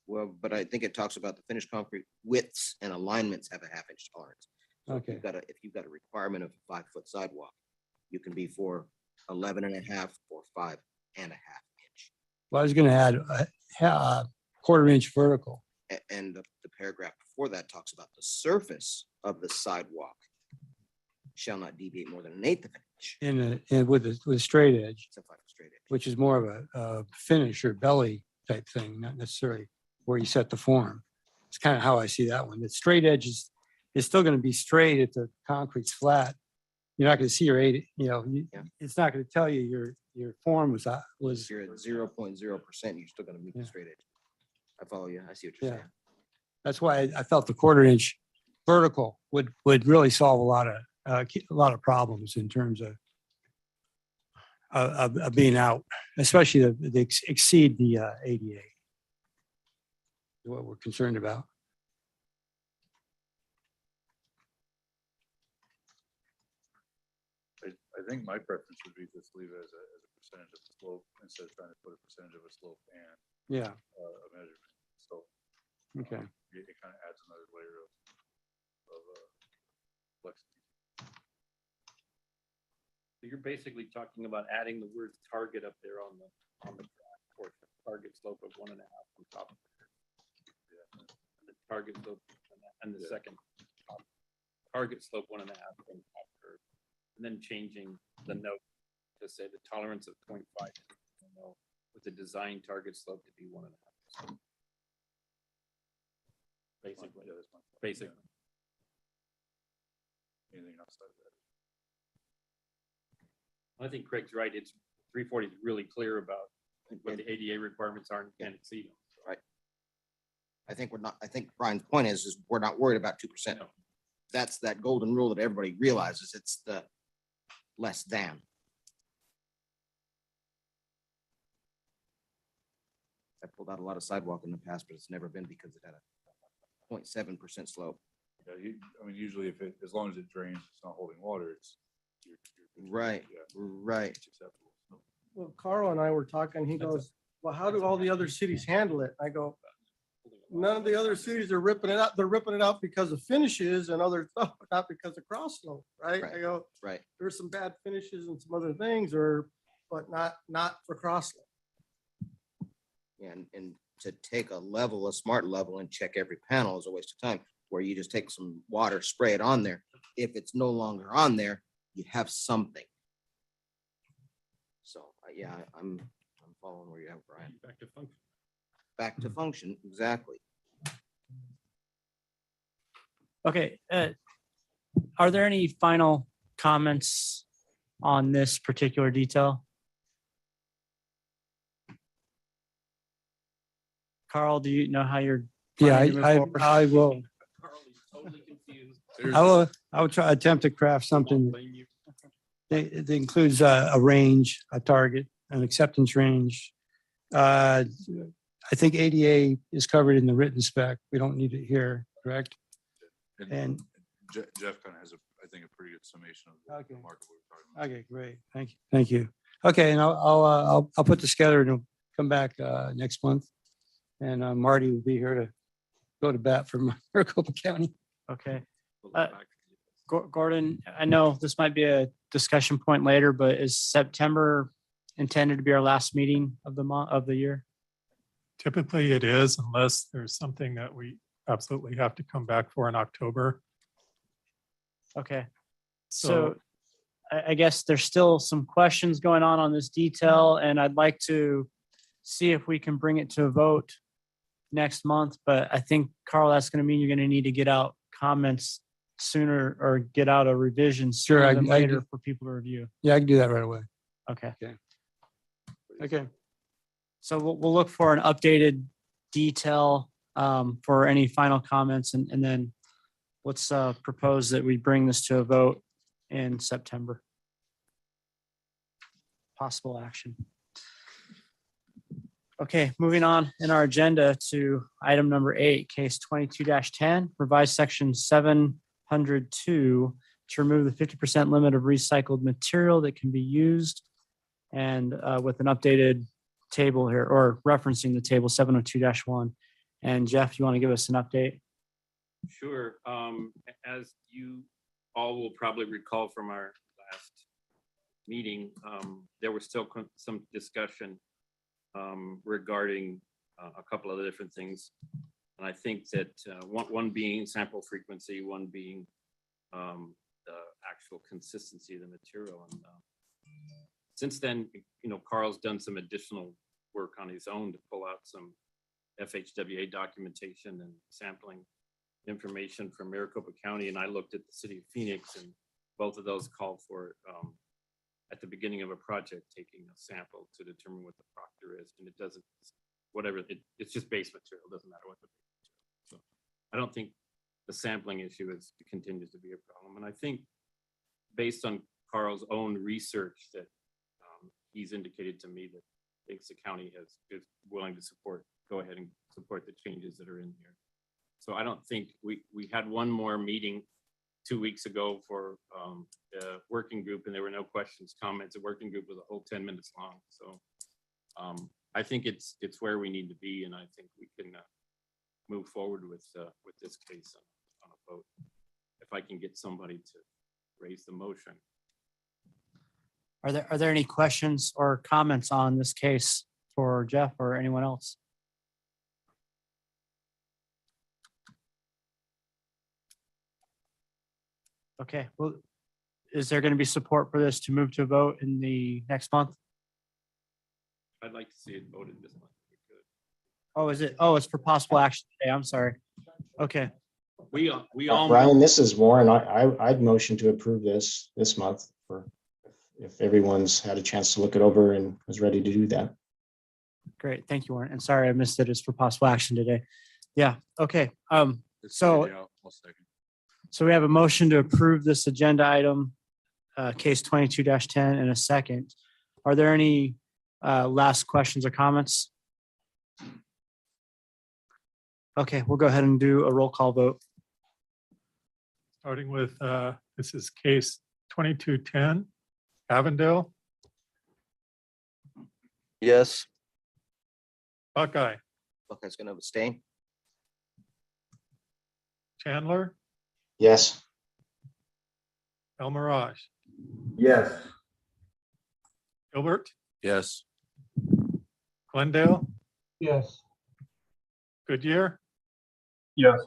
Well, but I think it talks about the finished concrete widths and alignments have a half inch tolerance. So Okay. if you've got a requirement of a 5-foot sidewalk, you can be for 11.5 or 5.5 inch. well, I was gonna add a quarter-inch vertical. And the paragraph before that talks about the surface of the sidewalk shall not deviate more than 1/8 of an inch. And with a straight edge, It's a 5 straight edge. which is more of a finish or belly type thing, not necessarily where you set the form. It's kind of how I see that one. The straight edge is still going to be straight if the concrete's flat. You're not going to see your Yeah. it's not going to tell you your form was If you're at 0.0%, you're still gonna meet the Yeah. straight edge. I follow you. I see what you're Yeah. saying. That's why I felt the quarter-inch vertical would really solve a lot of problems in terms of being out, especially the exceed the ADA. Is what we're concerned about. I think my preference would be just leave it as a percentage of the slope instead of trying to put a percentage of a slope and Yeah. a measurement. So Okay. it kind of adds another layer of complexity. So you're basically talking about adding the word target up there on the portion, target slope of 1.5 on top of it. Yeah. And the target slope and the second target slope 1.5 from the top curve. And then changing the note to say the tolerance of 0.5 with the design target slope to be 1.5. Basically, Yeah, that's my thought. basically. Yeah. Anything outside of that? I think Craig's right. It's 340 is really clear about what the ADA requirements are and can exceed them. Right. I think Brian's point is we're not worried about 2%. No. That's that golden rule that everybody realizes. It's the less than. I pulled out a lot of sidewalk in the past, but it's never been because it had a 0.7% slope. Yeah, I mean, usually as long as it drains, it's not holding water, Right, yeah, right. it's acceptable. So, Well, Carl and I were talking, he goes, well, how do all the other cities handle it? I go, none of the other cities are ripping it out. They're ripping it out because of finishes and other stuff, not because of cross slope, right? I Right. go, Right. there's some bad finishes and some other things but not for cross slope. And to take a smart level and check every panel is a waste of time, where you just take some water, spray it on there. If it's no longer on there, you have something. So, yeah, I'm following where you're at, Brian. Back to function. Back to function, exactly. Okay, are there any final comments on this particular detail? Carl, do you know how you're? Yeah, planning to move forward? I will. Carl is totally confused. I will attempt to craft something that includes a range, a target, an acceptance range. I think ADA is covered in the written spec. We don't need it here, correct? And Jeff kind of has I think a pretty good summation of the Okay. market we're talking about. okay, great. Thank you. Okay, and I'll put this together and it'll come back next month. And Marty will be here to go to bat for Maricopa County. Okay. Gordon, I know this might be a discussion point later, but is September intended to be our last meeting of the year? Typically it is, unless there's something that we absolutely have to come back for in October. Okay. So So I guess there's still some questions going on this detail, and I'd like to see if we can bring it to a vote next month. But I think, Carl, that's going to mean you're going to need to get out comments sooner or get out a revision Sure, sooner than I later do. for people to review. Yeah, I can do that right away. Okay. Okay. So we'll look for an updated detail for any final comments, and then let's propose that we bring this to a vote in September. Possible action. Okay, moving on in our agenda to item number 8, case 22-10, revised section 702 to remove the 50% limit of recycled material that can be used, and with an updated table here, or referencing the table 702-1. And Jeff, you want to give us an update? Sure. As you all will probably recall from our last meeting, there was still some discussion regarding a couple of different things. And I think that one being sample frequency, one being the actual consistency of the material. And since then, Carl's done some additional work on his own to pull out some FHWA documentation and sampling information from Maricopa County. And I looked at the city of Phoenix, and both of those called for at the beginning of a project, taking a sample to determine what the proctor is. And it doesn't, whatever, it's just base material, it doesn't matter what the base material. So I don't think the sampling issue continues to be a problem. And I think based on Carl's own research that he's indicated to me that thinks the county is willing to go ahead and support the changes that are in here. So I don't think we had one more meeting 2 weeks ago for the working group, and there were no questions, comments. The working group was a whole 10 minutes long. So I think it's where we need to be, and I think we can move forward with this case on a vote. If I can get somebody to raise the motion. Are there any questions or comments on this case for Jeff or anyone else? Okay, well, is there going to be support for this to move to a vote in the next month? I'd like to see it voted this month if we could. Oh, is it? Oh, it's for possible action today. I'm sorry. Okay, We all Brian, this is Warren. I'd motion to approve this month if everyone's had a chance to look it over and was ready to do that. great. Thank you, Warren. And sorry, I missed it. It's for possible action today. Yeah, okay. It's So- already out. I'll second. So we have a motion to approve this agenda item, case 22-10, in a second. Are there any last questions or comments? Okay, we'll go ahead and do a roll call vote. Starting with, this is case 2210, Avondale, Yes. Buckeye, Buckeye's gonna abstain. Chandler, Yes. El Mirage, Yes. Gilbert, Yes. Glendale, Yes. Goodyear, Yes.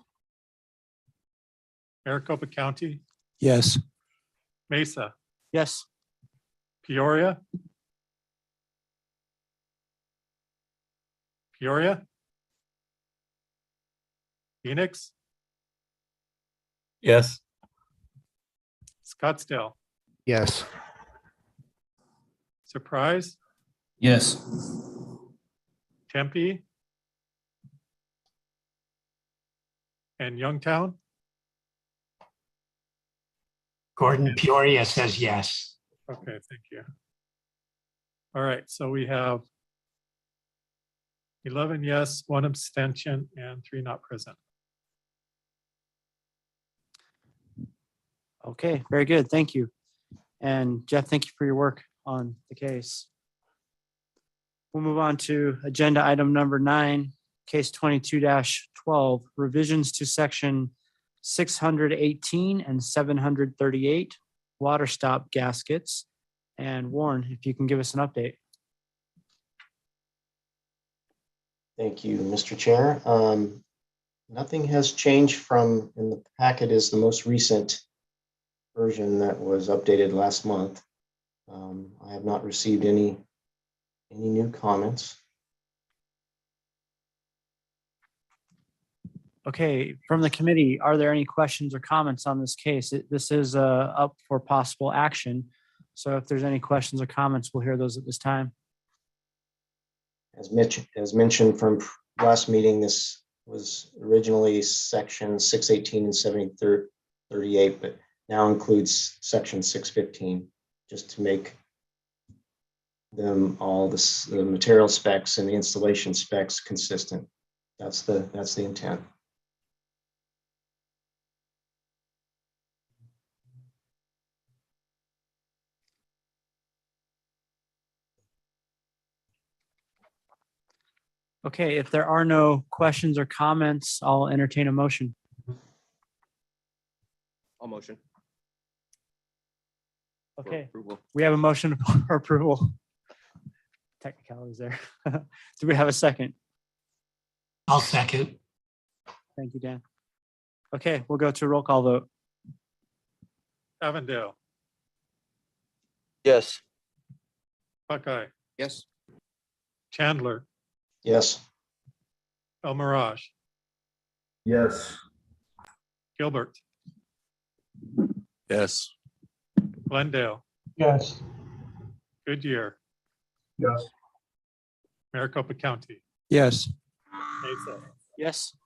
Maricopa County, Yes. Mesa, Yes, Peoria, Phoenix, Yes. Scottsdale, Yes. Surprise, Yes. Tempe, and Youngtown. Gordon Peoria says yes. Okay, thank you. All right, so we have 11 yes, 1 abstention, and 3 not present. okay, very good. Thank you. And Jeff, thank you for your work on the case. We'll move on to agenda item number 9, case 22-12, revisions to section 618 and 738, water stop gaskets. And Warren, if you can give us an update. Thank you, Mr. Chair. Nothing has changed from in the packet is the most recent version that was updated last month. I have not received any new comments. Okay, from the committee, are there any questions or comments on this case? This is up for possible action. So if there's any questions or comments, we'll hear those at this time. As mentioned from last meeting, this was originally section 618 and 738, but now includes section 615, just to make them all the material specs and the installation specs consistent. That's the intent. Okay, if there are no questions or comments, I'll entertain a motion. I'll motion. for Okay, approval. we have a motion for approval. Technicalities there. Do we have a second? I'll second. Thank you, Dan. Okay, we'll go to a roll call vote. Avondale, Yes. Buckeye, Yes. Chandler, Yes. El Mirage, Yes. Gilbert, Yes. Glendale, Yes. Goodyear, Yes. Maricopa County, Yes. Mesa, Yes.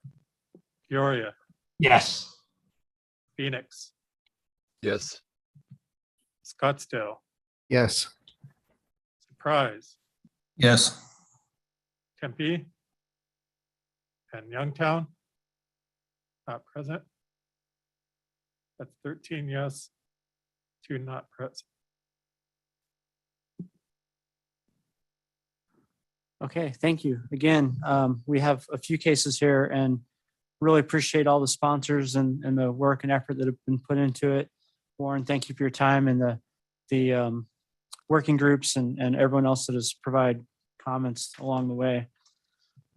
Peoria, Yes. Phoenix, Yes. Scottsdale, Yes. Surprise, Yes. Tempe, and Youngtown. Not present. That's 13 yes, 2 not present. Okay, thank you. Again, we have a few cases here and really appreciate all the sponsors and the work and effort that have been put into it. Warren, thank you for your time and the working groups and everyone else that has provided comments along the way.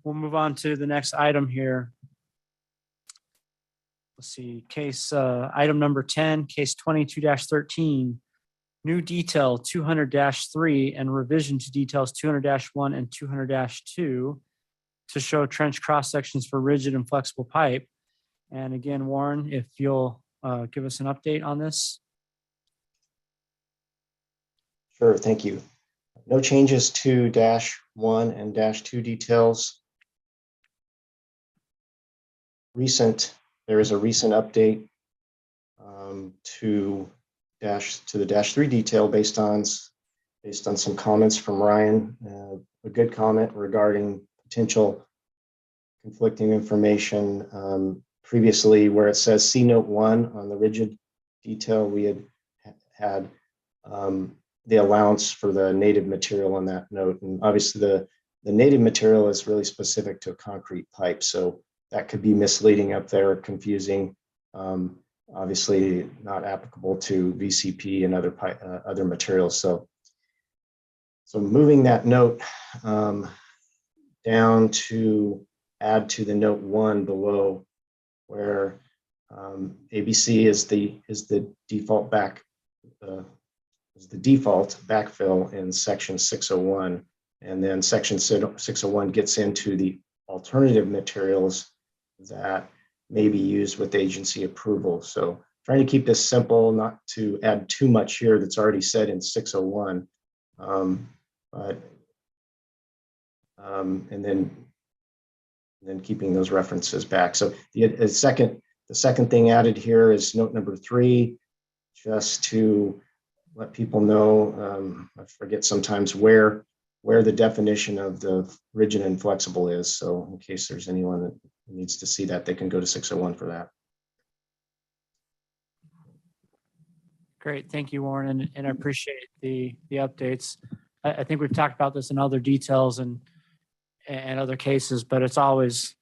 We'll move on to the next item here. Let's see, case item number 10, case 22-13, new detail 200-3 and revision to details 200-1 and 200-2 to show trench cross sections for rigid and flexible pipe. And again, Warren, if you'll give us an update on this. Sure, thank you. No changes to -1 and -2 details. There is a recent update to the -3 detail based on some comments from Ryan. A good comment regarding potential conflicting information. Previously, where it says C note 1 on the rigid detail, we had the allowance for the native material on that note. And obviously the native material is really specific to a concrete pipe. So that could be misleading up there, confusing, obviously not applicable to VCP and other materials. So moving that note down to add to the note 1 below, where ABC is the default backfill in section 601, and then section 601 gets into the alternative materials that may be used with agency approval. So trying to keep this simple, not to add too much here that's already said in 601, and then keeping those references back. So the second thing added here is note number 3, just to let people know, I forget sometimes where the definition of the rigid and flexible is. So in case there's anyone that needs to see that, they can go to 601 for that. Great, thank you, Warren, and I appreciate the updates. I think we've talked about this in other details and other cases, but it's always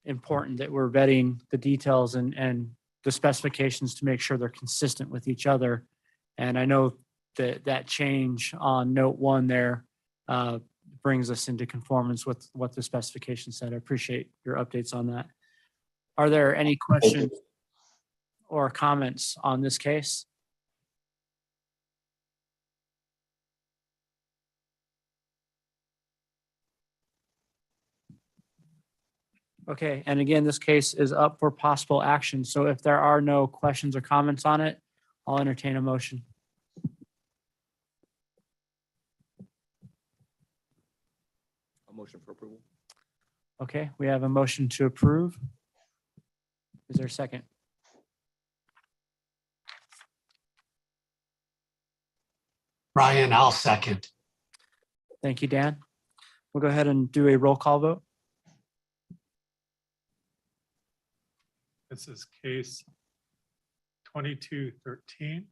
important that we're vetting the details and the specifications to make sure they're consistent with each other. And I know that change on note 1 there brings us into conformance with what the specification said. I appreciate your updates on that. Are there any questions or comments on this case? Okay, and again, this case is up for possible action. So if there are no questions or comments on it, I'll entertain a motion. A motion for approval. Okay, we have a motion to approve. Is there a second? Brian, I'll second. Thank you, Dan. We'll go ahead and do a roll call vote. This is case 2213.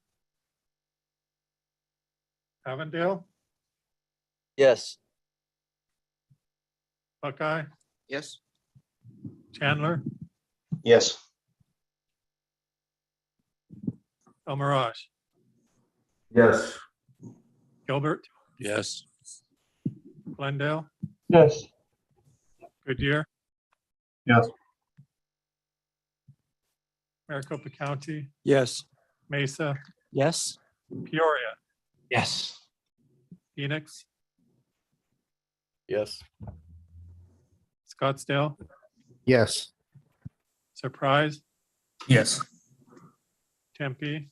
Avondale, Yes. Buckeye, Yes, Chandler, Yes. El Mirage, Yes. Gilbert, Yes. Glendale, Yes. Goodyear, Yes. Maricopa County, Yes. Mesa, Yes. Peoria, Yes. Phoenix, Yes. Scottsdale, Yes. Surprise, Yes. Tempe,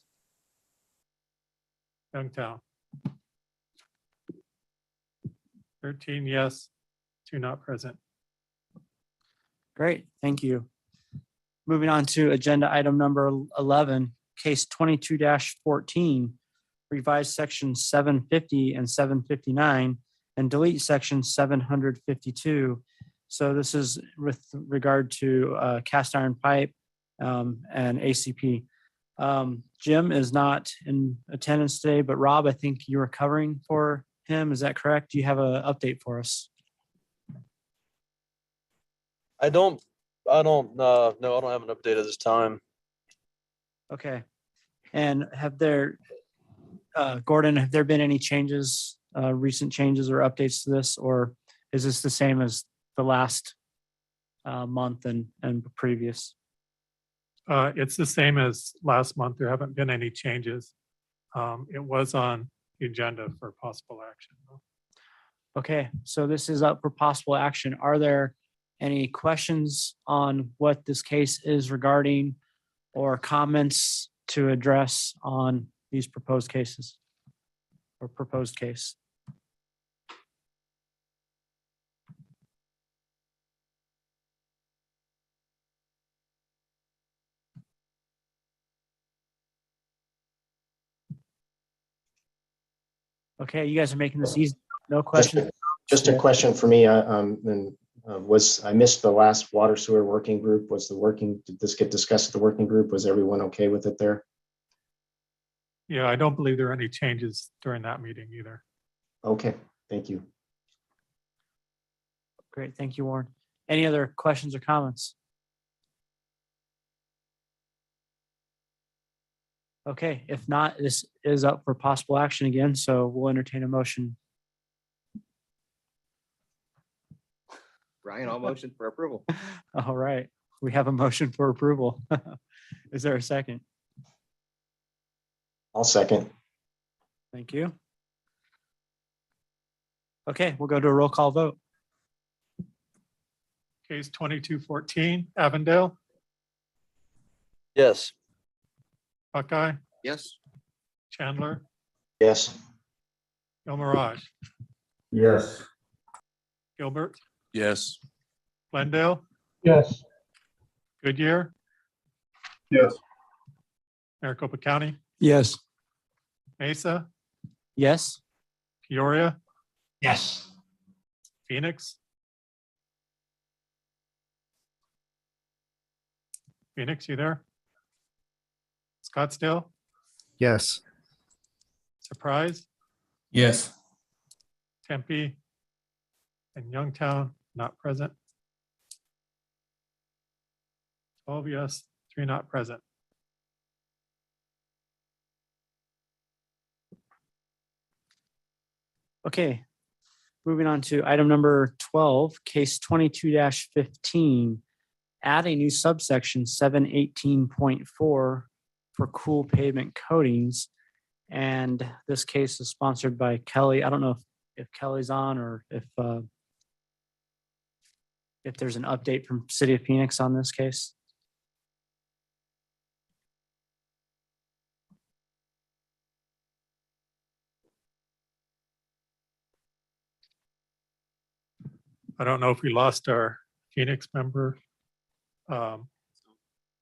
Youngtown. 13 yes, 2 not present. Great, thank you. Moving on to agenda item number 11, case 22-14, revise section 750 and 759 and delete section 752. So this is with regard to cast iron pipe and ACP. Jim is not in attendance today, but Rob, I think you were covering for him. Is that correct? Do you have an update for us? I don't no, I don't have an update at this time. Okay. And have there, Gordon, have there been any changes, recent changes or updates to this, or is this the same as the last month and previous? It's the same as last month. There haven't been any changes. It was on the agenda for possible action. Okay, so this is up for possible action. Are there any questions on what this case is regarding or comments to address on these proposed cases or proposed case? Okay, you guys are making this easy. No questions. Just a question for me, I missed the last water sewer working group. Did this get discussed at the working group? Was everyone okay with it there? Yeah, I don't believe there are any changes during that meeting either. Okay, thank you. Great, thank you, Warren. Any other questions or comments? Okay, if not, this is up for possible action again, so we'll entertain a motion. Ryan, I'll motion for approval. All right, we have a motion for approval. Is there a second? I'll second. Thank you. Okay, we'll go to a roll call vote. Case 2214, Avondale, Yes. Buckeye, Yes, Chandler, Yes. El Mirage, Yes. Gilbert, Yes. Glendale, Yes. Goodyear, Yes. Maricopa County, Yes. Mesa, Yes, Peoria, Yes. Phoenix. Phoenix, you there? Scottsdale, Yes. Surprise, Yes. Tempe, and Youngtown, not present. 12 yes, 3 not present. okay. Moving on to item number 12, case 22-15. Add a new subsection 718.4 for cool pavement coatings. And this case is sponsored by Kelly. I don't know if Kelly's on or if there's an update from City of Phoenix on this case. I don't know if we lost our Phoenix member.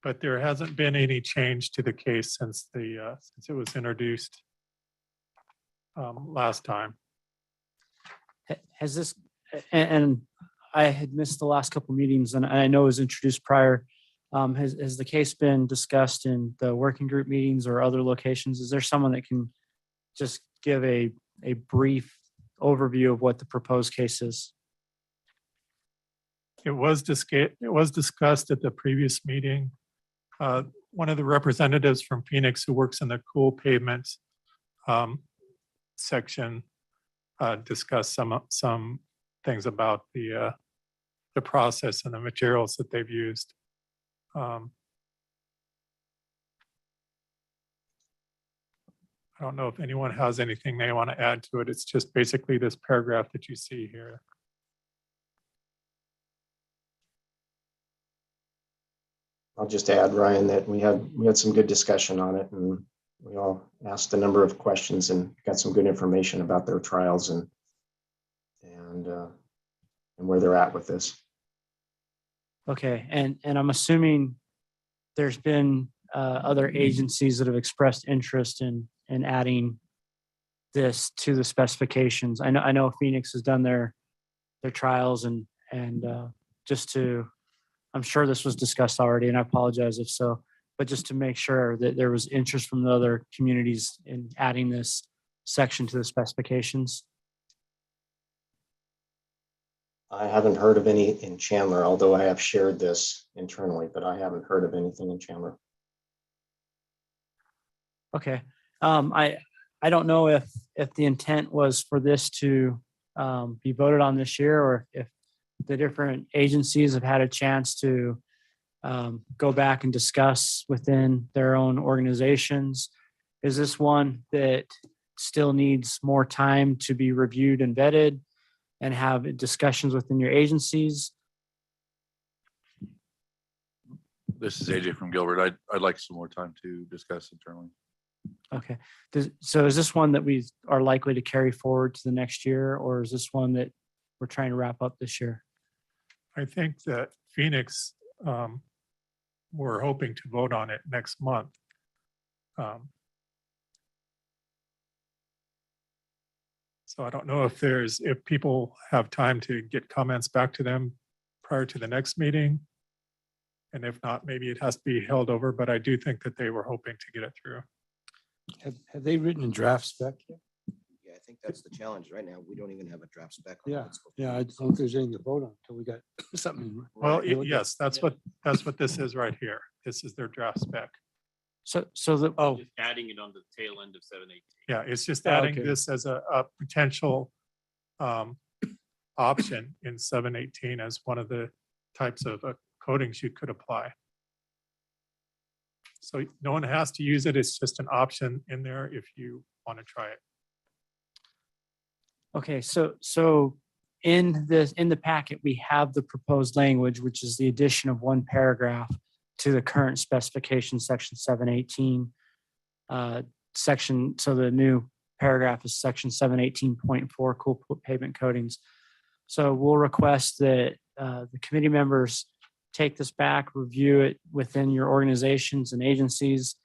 But there hasn't been any change to the case since it was introduced last time. Has this, and I had missed the last couple meetings and I know it was introduced prior. Has the case been discussed in the working group meetings or other locations? Is there someone that can just give a brief overview of what the proposed case is? It was discussed at the previous meeting. One of the representatives from Phoenix who works in the cool pavement section discussed some things about the process and the materials that they've used. I don't know if anyone has anything they want to add to it. It's just basically this paragraph that you see here. I'll just add, Ryan, that we had some good discussion on it, and we all asked a number of questions and got some good information about their trials and where they're at with this. Okay, and I'm assuming there's been other agencies that have expressed interest in adding this to the specifications. I know Phoenix has done their trials and just to, I'm sure this was discussed already, and I apologize if so, but just to make sure that there was interest from the other communities in adding this section to the specifications. I haven't heard of any in Chandler, although I have shared this internally, but I haven't heard of anything in Chandler. Okay. I don't know if the intent was for this to be voted on this year, or if the different agencies have had a chance to go back and discuss within their own organizations. Is this one that still needs more time to be reviewed and vetted and have discussions within your agencies? This is AJ from Gilbert. I'd like some more time to discuss internally. Okay. So is this one that we are likely to carry forward to the next year, or is this one that we're trying to wrap up this year? I think that Phoenix, we're hoping to vote on it next month. So I don't know if people have time to get comments back to them prior to the next meeting. And if not, maybe it has to be held over, but I do think that they were hoping to get it through. Have they written a draft spec yet? Yeah, I think that's the challenge right now. We don't even have a draft spec. on Yeah, what's supposed to yeah, be. I don't think there's anything to vote on until we got something. Well, Right. yes, that's what this is right here. This is their draft spec. So the, Just adding it on the tail end of 718. Yeah, it's just Oh, adding okay. this as a potential option in 718 as one of the types of coatings you could apply. So no one has to use it. It's just an option in there if you want to try it. okay, so in the packet, we have the proposed language, which is the addition of one paragraph to the current specification, section 718. So the new paragraph is section 718.4, cool pavement coatings. So we'll request that the committee members take this back, review it within your organizations and agencies,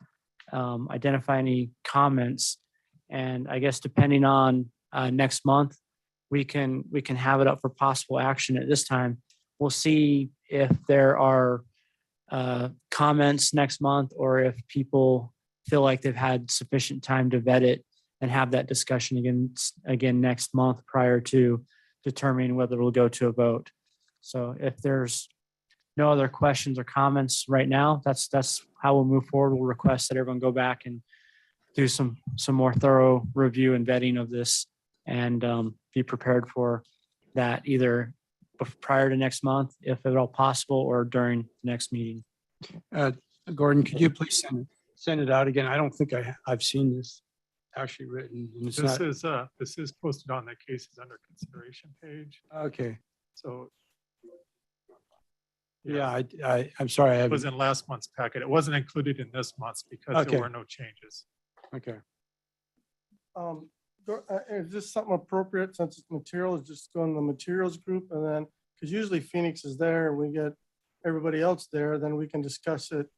identify any comments, and I guess depending on next month, we can have it up for possible action at this time. We'll see if there are comments next month, or if people feel like they've had sufficient time to vet it and have that discussion again next month prior to determining whether it'll go to a vote. So if there's no other questions or comments right now, that's how we'll move forward. We'll request that everyone go back and do some more thorough review and vetting of this, and be prepared for that either prior to next month, if at all possible, or during the next meeting. Gordon, could you please send it out again? I don't think I've seen this actually written. And it's not, This is posted on the cases under consideration page. okay. So Yeah, I'm sorry. I it was haven't. in last month's packet. It wasn't included in this month's because Okay. there were no changes. Okay. Is this something appropriate since it's materials, just go in the materials group and then, because usually Phoenix is there and we get everybody else there, then we can discuss it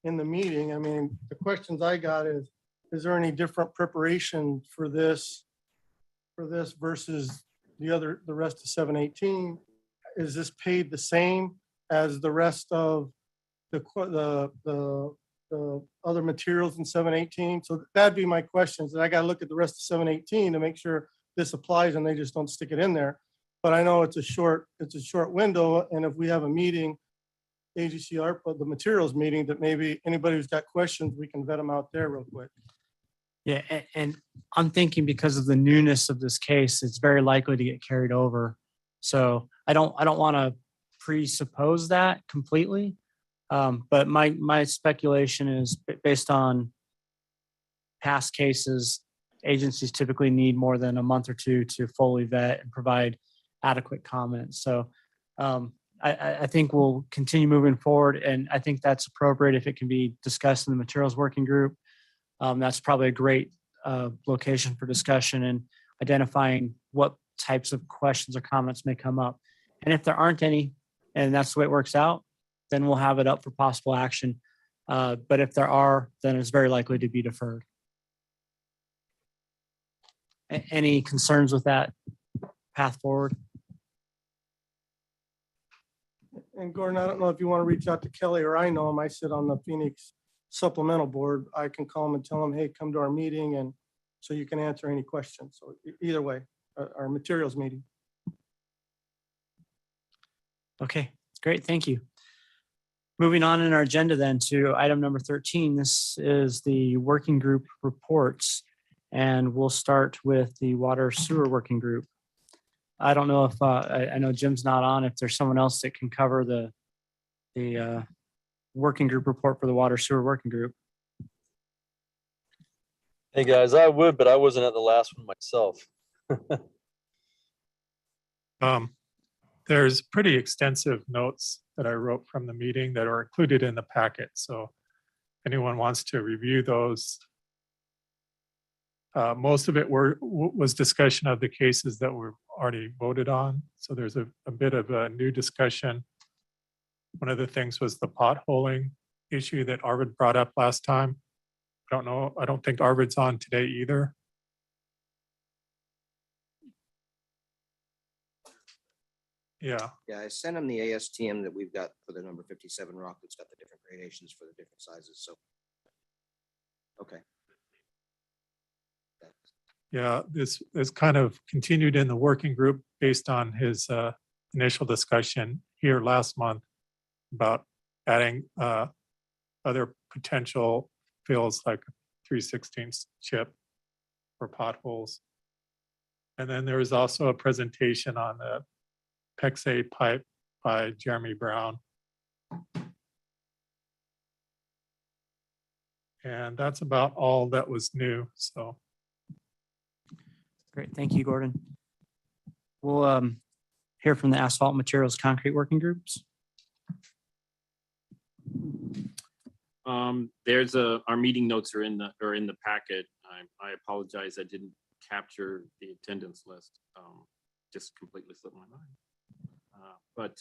in the meeting. I mean, the questions I got is there any different preparation for this versus the rest of 718, is this paid the same as the rest of the other materials in 718? So that'd be my questions. I got to look at the rest of 718 to make sure this applies and they just don't stick it in there. But I know it's a short window. And if we have a meeting, AGCR, the materials meeting, that maybe anybody who's got questions, we can vet them out there real quick. Yeah, and I'm thinking because of the newness of this case, it's very likely to get carried over. So I don't want to presuppose that completely. But my speculation is based on past cases, agencies typically need more than a month or two to fully vet and provide adequate comments. So I think we'll continue moving forward, and I think that's appropriate if it can be discussed in the materials working group. That's probably a great location for discussion and identifying what types of questions or comments may come up. And if there aren't any, and that's the way it works out, then we'll have it up for possible action. But if there are, then it's very likely to be deferred. Any concerns with that path forward? And Gordon, I don't know if you want to reach out to Kelly, or I know him. I sit on the Phoenix supplemental board. I can call him and tell him, hey, come to our meeting, and so you can answer any questions. So either way, our materials meeting. Okay, great. Thank you. Moving on in our agenda then to item number 13. This is the working group reports, and we'll start with the water sewer working group. I don't know if I know Jim's not on. If there's someone else that can cover the working group report for the water sewer working group. Hey guys, I would, but I wasn't at the last one myself. There's pretty extensive notes that I wrote from the meeting that are included in the packet. So if anyone wants to review those, most of it was discussion of the cases that were already voted on. So there's a bit of a new discussion. One of the things was the potholing issue that Arvid brought up last time. I don't think Arvid's on today either. Yeah. Yeah, I sent him the ASTM that we've got for the number 57 rock. It's got the different gradations for the different sizes. So, okay. Yeah, this is kind of continued in the working group based on his initial discussion here last month about adding other potential fills like 3/16 chip for potholes. And then there was also a presentation on the PEX-A pipe by Jeremy Brown. And that's about all that was new, so. Great, thank you, Gordon. We'll hear from the asphalt materials concrete working groups. There's our meeting notes are in the packet. I apologize, I didn't capture the attendance list. Just completely slipped my mind. But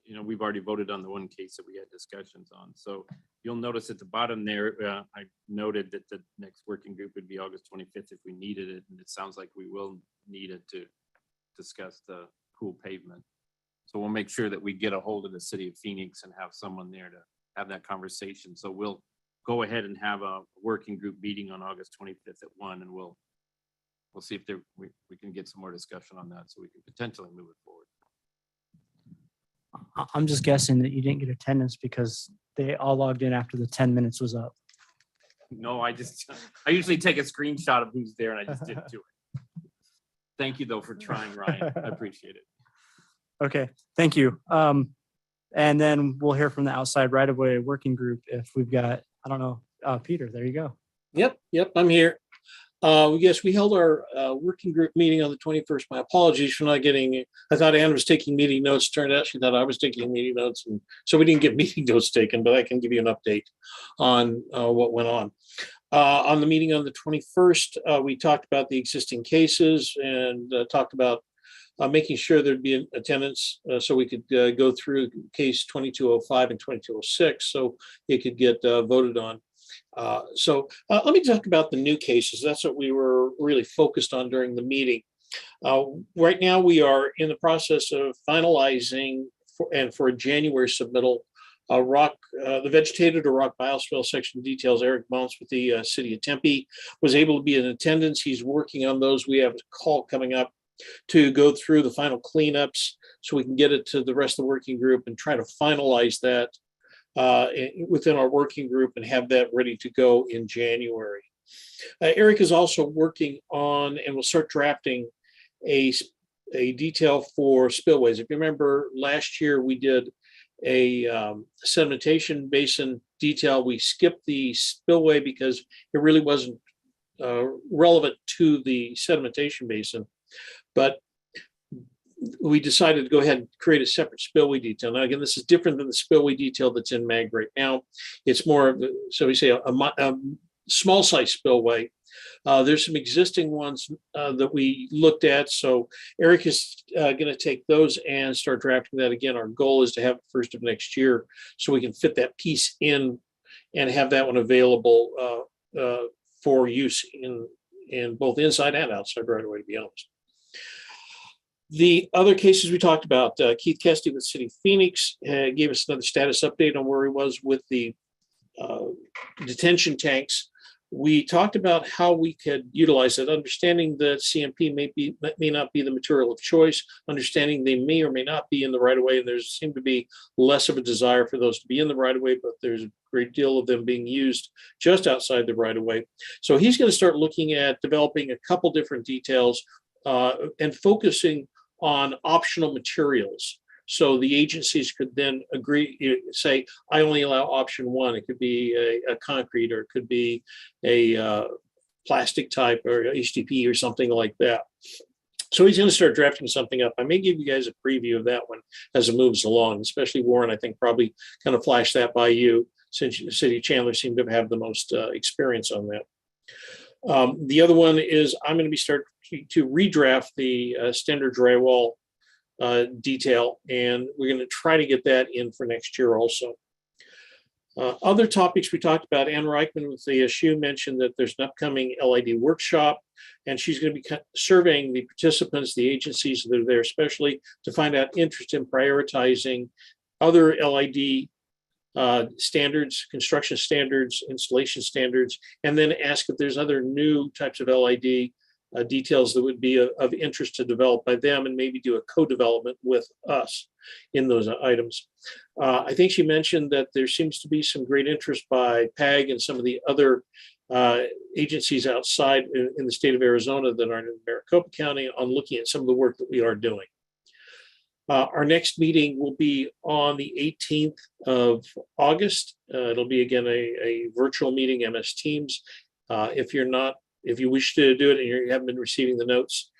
you know, we've already voted on the one case that we had discussions on. So you'll notice at the bottom there, I noted that the next working group would be August 25th if we needed it. And it sounds like we will need it to discuss the pool pavement. So we'll make sure that we get a hold of the city of Phoenix and have someone there to have that conversation. So we'll go ahead and have a working group meeting on August 25th at 1, and we'll see if we can get some more discussion on that so we can potentially move it forward. I'm just guessing that you didn't get attendance because they all logged in after the 10 minutes was up. No, I usually take a screenshot of who's there and I just didn't do it. Thank you though for trying, Ryan. I appreciate it. Okay, thank you. And then we'll hear from the outside right away working group if we've got, I don't know, Peter, there you go. Yep, I'm here. Yes, we held our working group meeting on the 21st. My apologies for not getting, I thought Ann was taking meeting notes. Turned out she thought I was taking meeting notes. And so we didn't get meeting notes taken, but I can give you an update on what went on. On the meeting on the 21st, we talked about the existing cases and talked about making sure there'd be an attendance so we could go through case 2205 and 2206 so it could get voted on. So let me talk about the new cases. That's what we were really focused on during the meeting. Right now, we are in the process of finalizing for a January submittal, the vegetated or rock biosphere section details. Eric Bounce with the city of Tempe was able to be in attendance. He's working on those. We have a call coming up to go through the final cleanups so we can get it to the rest of the working group and try to finalize that within our working group and have that ready to go in January. Eric is also working on and will start drafting a detail for spillways. If you remember last year, we did a sedimentation basin detail. We skipped the spillway because it really wasn't relevant to the sedimentation basin. But we decided to go ahead and create a separate spillway detail. Now, again, this is different than the spillway detail that's in MAG right now. It's more of, so we say a small size spillway. There's some existing ones that we looked at. So Eric is going to take those and start drafting that again. Our goal is to have it first of next year so we can fit that piece in and have that one available for use in both inside and outside right away, to be honest. The other cases we talked about, Keith Kesty with City of Phoenix gave us another status update on where he was with the detention tanks. We talked about how we could utilize it, understanding that CMP may not be the material of choice, understanding they may or may not be in the right of way, and there seemed to be less of a desire for those to be in the right of way, but there's a great deal of them being used just outside the right of way. So he's going to start looking at developing a couple different details and focusing on optional materials. So the agencies could then agree, say, I only allow option one. It could be a concrete, or it could be a plastic type or HDP or something like that. So he's going to start drafting something up. I may give you guys a preview of that one as it moves along, especially Warren, I think probably kind of flash that by you, since the city of Chandler seemed to have the most experience on that. The other one is I'm going to be starting to redraft the standard drywall detail, and we're going to try to get that in for next year also. Other topics we talked about, Ann Reichman with the SU mentioned that there's an upcoming LID workshop, and she's going to be surveying the participants, the agencies that are there, especially to find out interest in prioritizing other LID standards, construction standards, installation standards, and then ask if there's other new types of LID details that would be of interest to develop by them, and maybe do a co-development with us in those items. I think she mentioned that there seems to be some great interest by PAG and some of the other agencies outside in the state of Arizona that are in Maricopa County on looking at some of the work that we are doing. Our next meeting will be on the 18th of August. It'll be again a virtual meeting, MS Teams. If you wish to do it and you haven't been receiving the notes,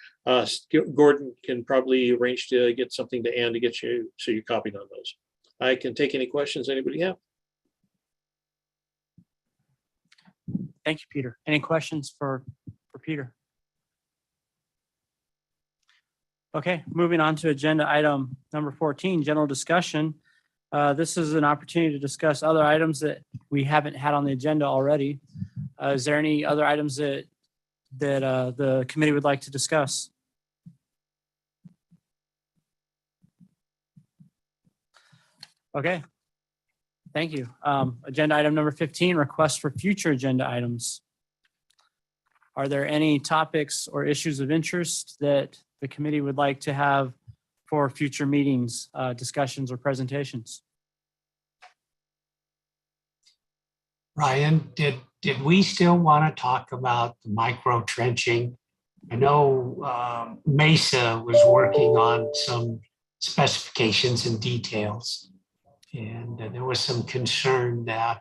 Gordon can probably arrange to get something to Ann to get you so you're copied on those. I can take any questions anybody have. Thank you, Peter. Any questions for Peter? Okay, moving on to agenda item number 14, general discussion. This is an opportunity to discuss other items that we haven't had on the agenda already. Is there any other items that the committee would like to discuss? Okay, thank you. Agenda item number 15, requests for future agenda items. Are there any topics or issues of interest that the committee would like to have for future meetings, discussions, or presentations? Ryan, did we still want to talk about the micro trenching? I know Mesa was working on some specifications and details, and there was some concern that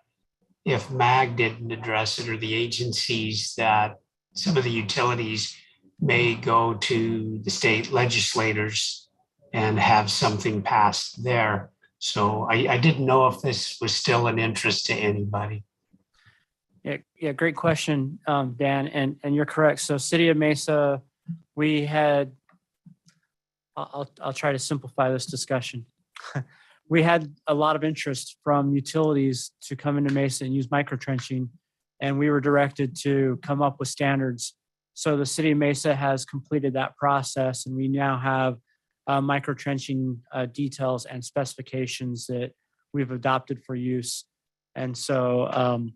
if MAG didn't address it, or the agencies, that some of the utilities may go to the state legislators and have something passed there. So I didn't know if this was still an interest to anybody. Yeah, great question, Dan, and you're correct. So City of Mesa, we had, I'll try to simplify this discussion. We had a lot of interest from utilities to come into Mesa and use microtrenching, and we were directed to come up with standards So the city of Mesa has completed that process, and we now have micro trenching details and specifications that we've adopted for use. And so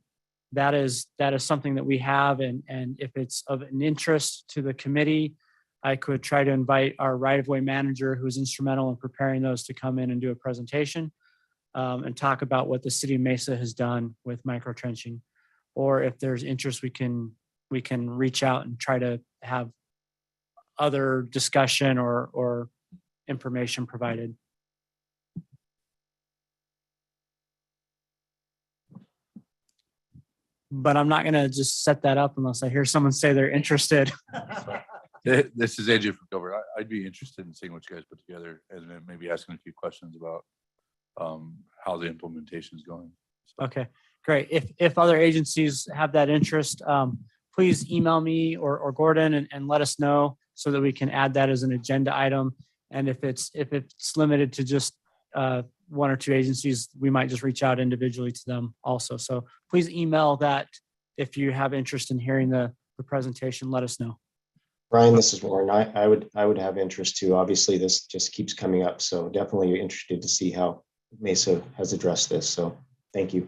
that is something that we have. And if it's of an interest to the committee, I could try to invite our right-of-way manager, who is instrumental in preparing those, to come in and do a presentation and talk about what the city of Mesa has done with micro trenching. Or if there's interest, we can reach out and try to have other discussion or information provided. But I'm not going to just set that up unless I hear someone say they're interested. This is AJ from Gilbert. I'd be interested in seeing what you guys put together and then maybe asking a few questions about how the implementation is going. Okay, great. If other agencies have that interest, please email me or Gordon and let us know so that we can add that as an agenda item. And if it's limited to just one or two agencies, we might just reach out individually to them also. So please email that if you have interest in hearing the presentation, let us know. Brian, this is Warren. I would have interest too. Obviously, this just keeps coming up, so definitely interested to see how Mesa has addressed this. So thank you.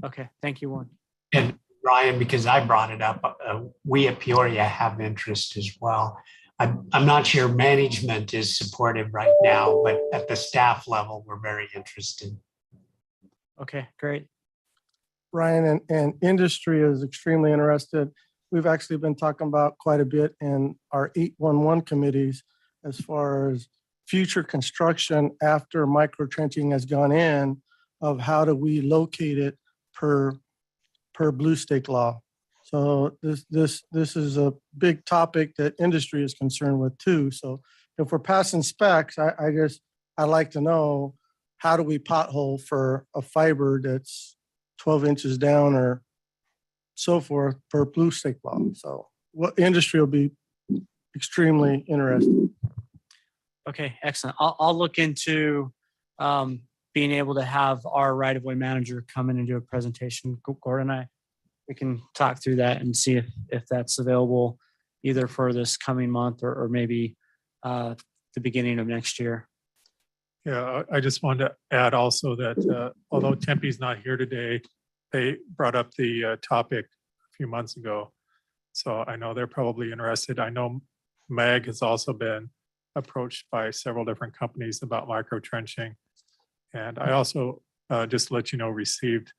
Okay, thank you, Warren. And Ryan, because I brought it up, we at Peoria have interest as well. I'm not sure management is supportive right now, but at the staff level, we're very interested. Okay, great. Ryan, and industry is extremely interested. We've actually been talking about quite a bit in our 811 committees as far as future construction after micro trenching has gone in, of how do we locate it per blue stake law. So this is a big topic that industry is concerned with too. So if we're passing specs, I'd like to know, how do we pothole for a fiber that's 12 inches down or so forth per blue stake law? So what industry will be extremely interested. Okay, excellent. I'll look into being able to have our right-of-way manager come in and do a presentation. Gordon and we can talk through that and see if that's available either for this coming month or maybe the beginning of next year. Yeah, I just wanted to add also that although Tempe's not here today, they brought up the topic a few months ago. So I know they're probably interested. I know MAG has also been approached by several different companies about micro trenching. And I also, just to let you know, received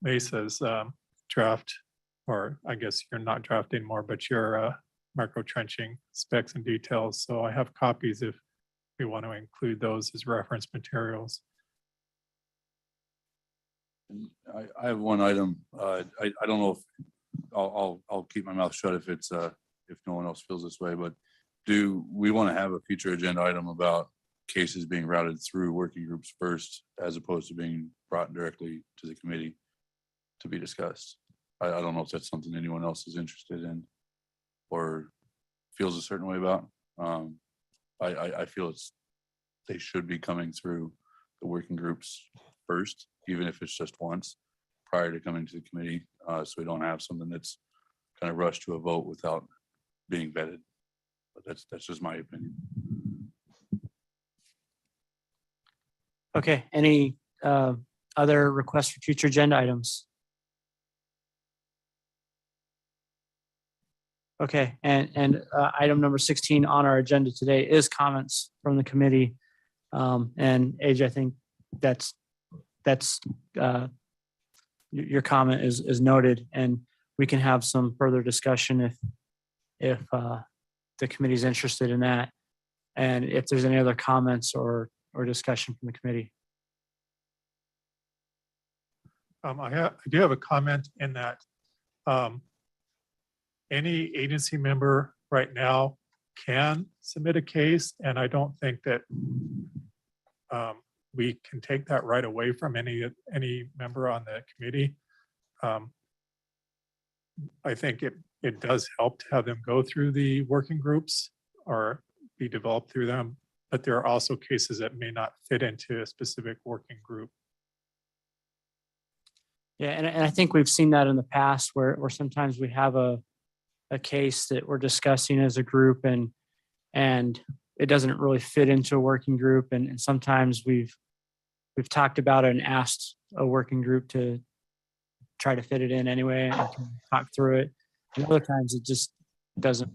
Mesa's draft, or I guess you're not drafting more, but your micro trenching specs and details. So I have copies if we want to include those as reference materials. I have one item. I don't know if I'll keep my mouth shut if it's if no one else feels this way, but do we want to have a future agenda item about cases being routed through working groups first, as opposed to being brought directly to the committee to be discussed? I don't know if that's something anyone else is interested in or feels a certain way about. I feel they should be coming through the working groups first, even if it's just once prior to coming to the committee, so we don't have something that's kind of rushed to a vote without being vetted. But that's just my opinion. Okay, any other requests for future agenda items? Okay, and item number 16 on our agenda today is comments from the committee. And AJ, I think that's your comment is noted, and we can have some further discussion if the committee's interested in that, and if there's any other comments or discussion from the committee. I do have a comment in that any agency member right now can submit a case, and I don't think that we can take that right away from any member on the committee. I think it does help to have them go through the working groups or be developed through them, but there are also cases that may not fit into a specific working group. Yeah, and I think we've seen that in the past where sometimes we have a a case that we're discussing as a group and it doesn't really fit into a working group. And sometimes we've talked about it and asked a working group to try to fit it in anyway and kind of talk through it. And other times it just doesn't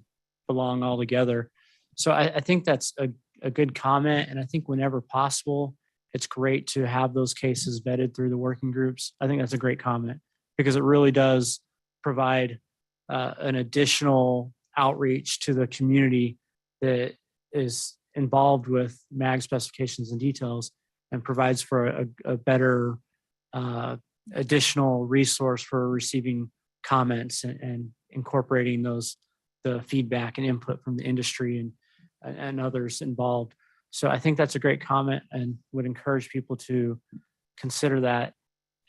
belong all together. So I think that's a good comment. And I think whenever possible, it's great to have those cases vetted through the working groups. I think that's a great comment because it really does provide an additional outreach to the community that is involved with MAG specifications and details and provides for a better additional resource for receiving comments and incorporating the feedback and input from the industry and others involved. So I think that's a great comment and would encourage people to consider that.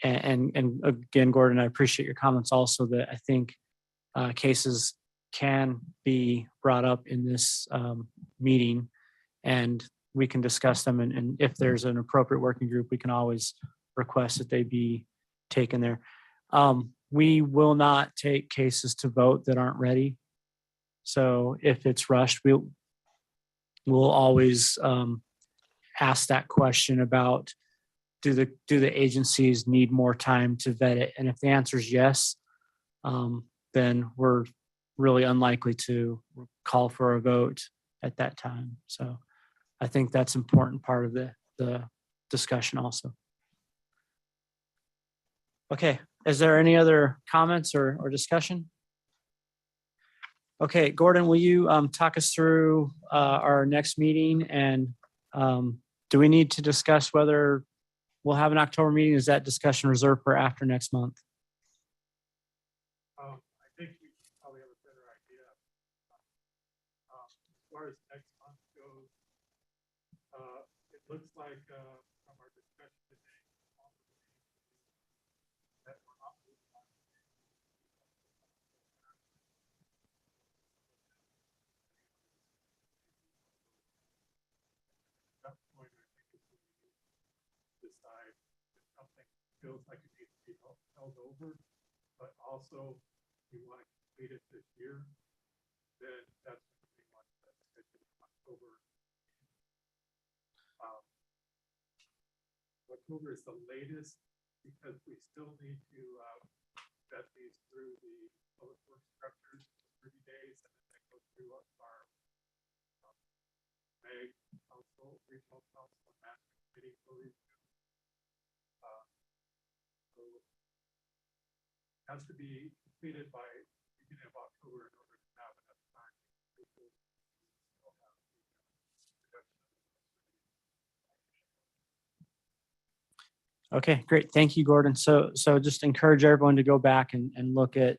And again, Gordon, I appreciate your comments also that I think cases can be brought up in this meeting and we can discuss them. And if there's an appropriate working group, we can always request that they be taken there. We will not take cases to vote that aren't ready. So if it's rushed, we'll always ask that question about do the agencies need more time to vet it? And if the answer is yes, then we're really unlikely to call for a vote at that time. So I think that's an important part of the discussion also. Okay, is there any other comments or discussion? Okay, Gordon, will you talk us through our next meeting and do we need to discuss whether we'll have an October meeting? Is that discussion reserved for after next month? I think we probably have a better idea. As far as next month goes, it looks like from our discussion today, that we're not moving on. At that point, I think it's when we decide if something feels like it needs to be held over, but also we want to complete it this year, then that's when we want to schedule in October. October is the latest because we still need to vet these through the public works structures for 30 days and then go through our MAG council, regional council, and master committee for review. So it has to be completed by beginning of October in order to have enough time to Okay, great. Thank you, Gordon. So just encourage everyone to go back and look at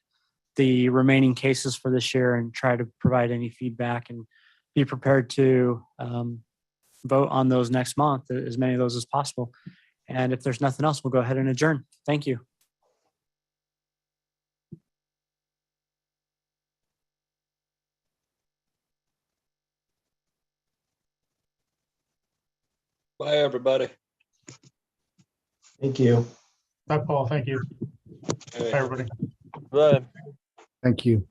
the remaining cases for this year and try to provide any feedback and be prepared to vote on those next month, as many of those as possible. And if there's nothing else, we'll go ahead and adjourn. Thank you. Bye, everybody. Thank you. Bye, Paul. Thank you. Hey. Bye, everybody. Bye. Thank you.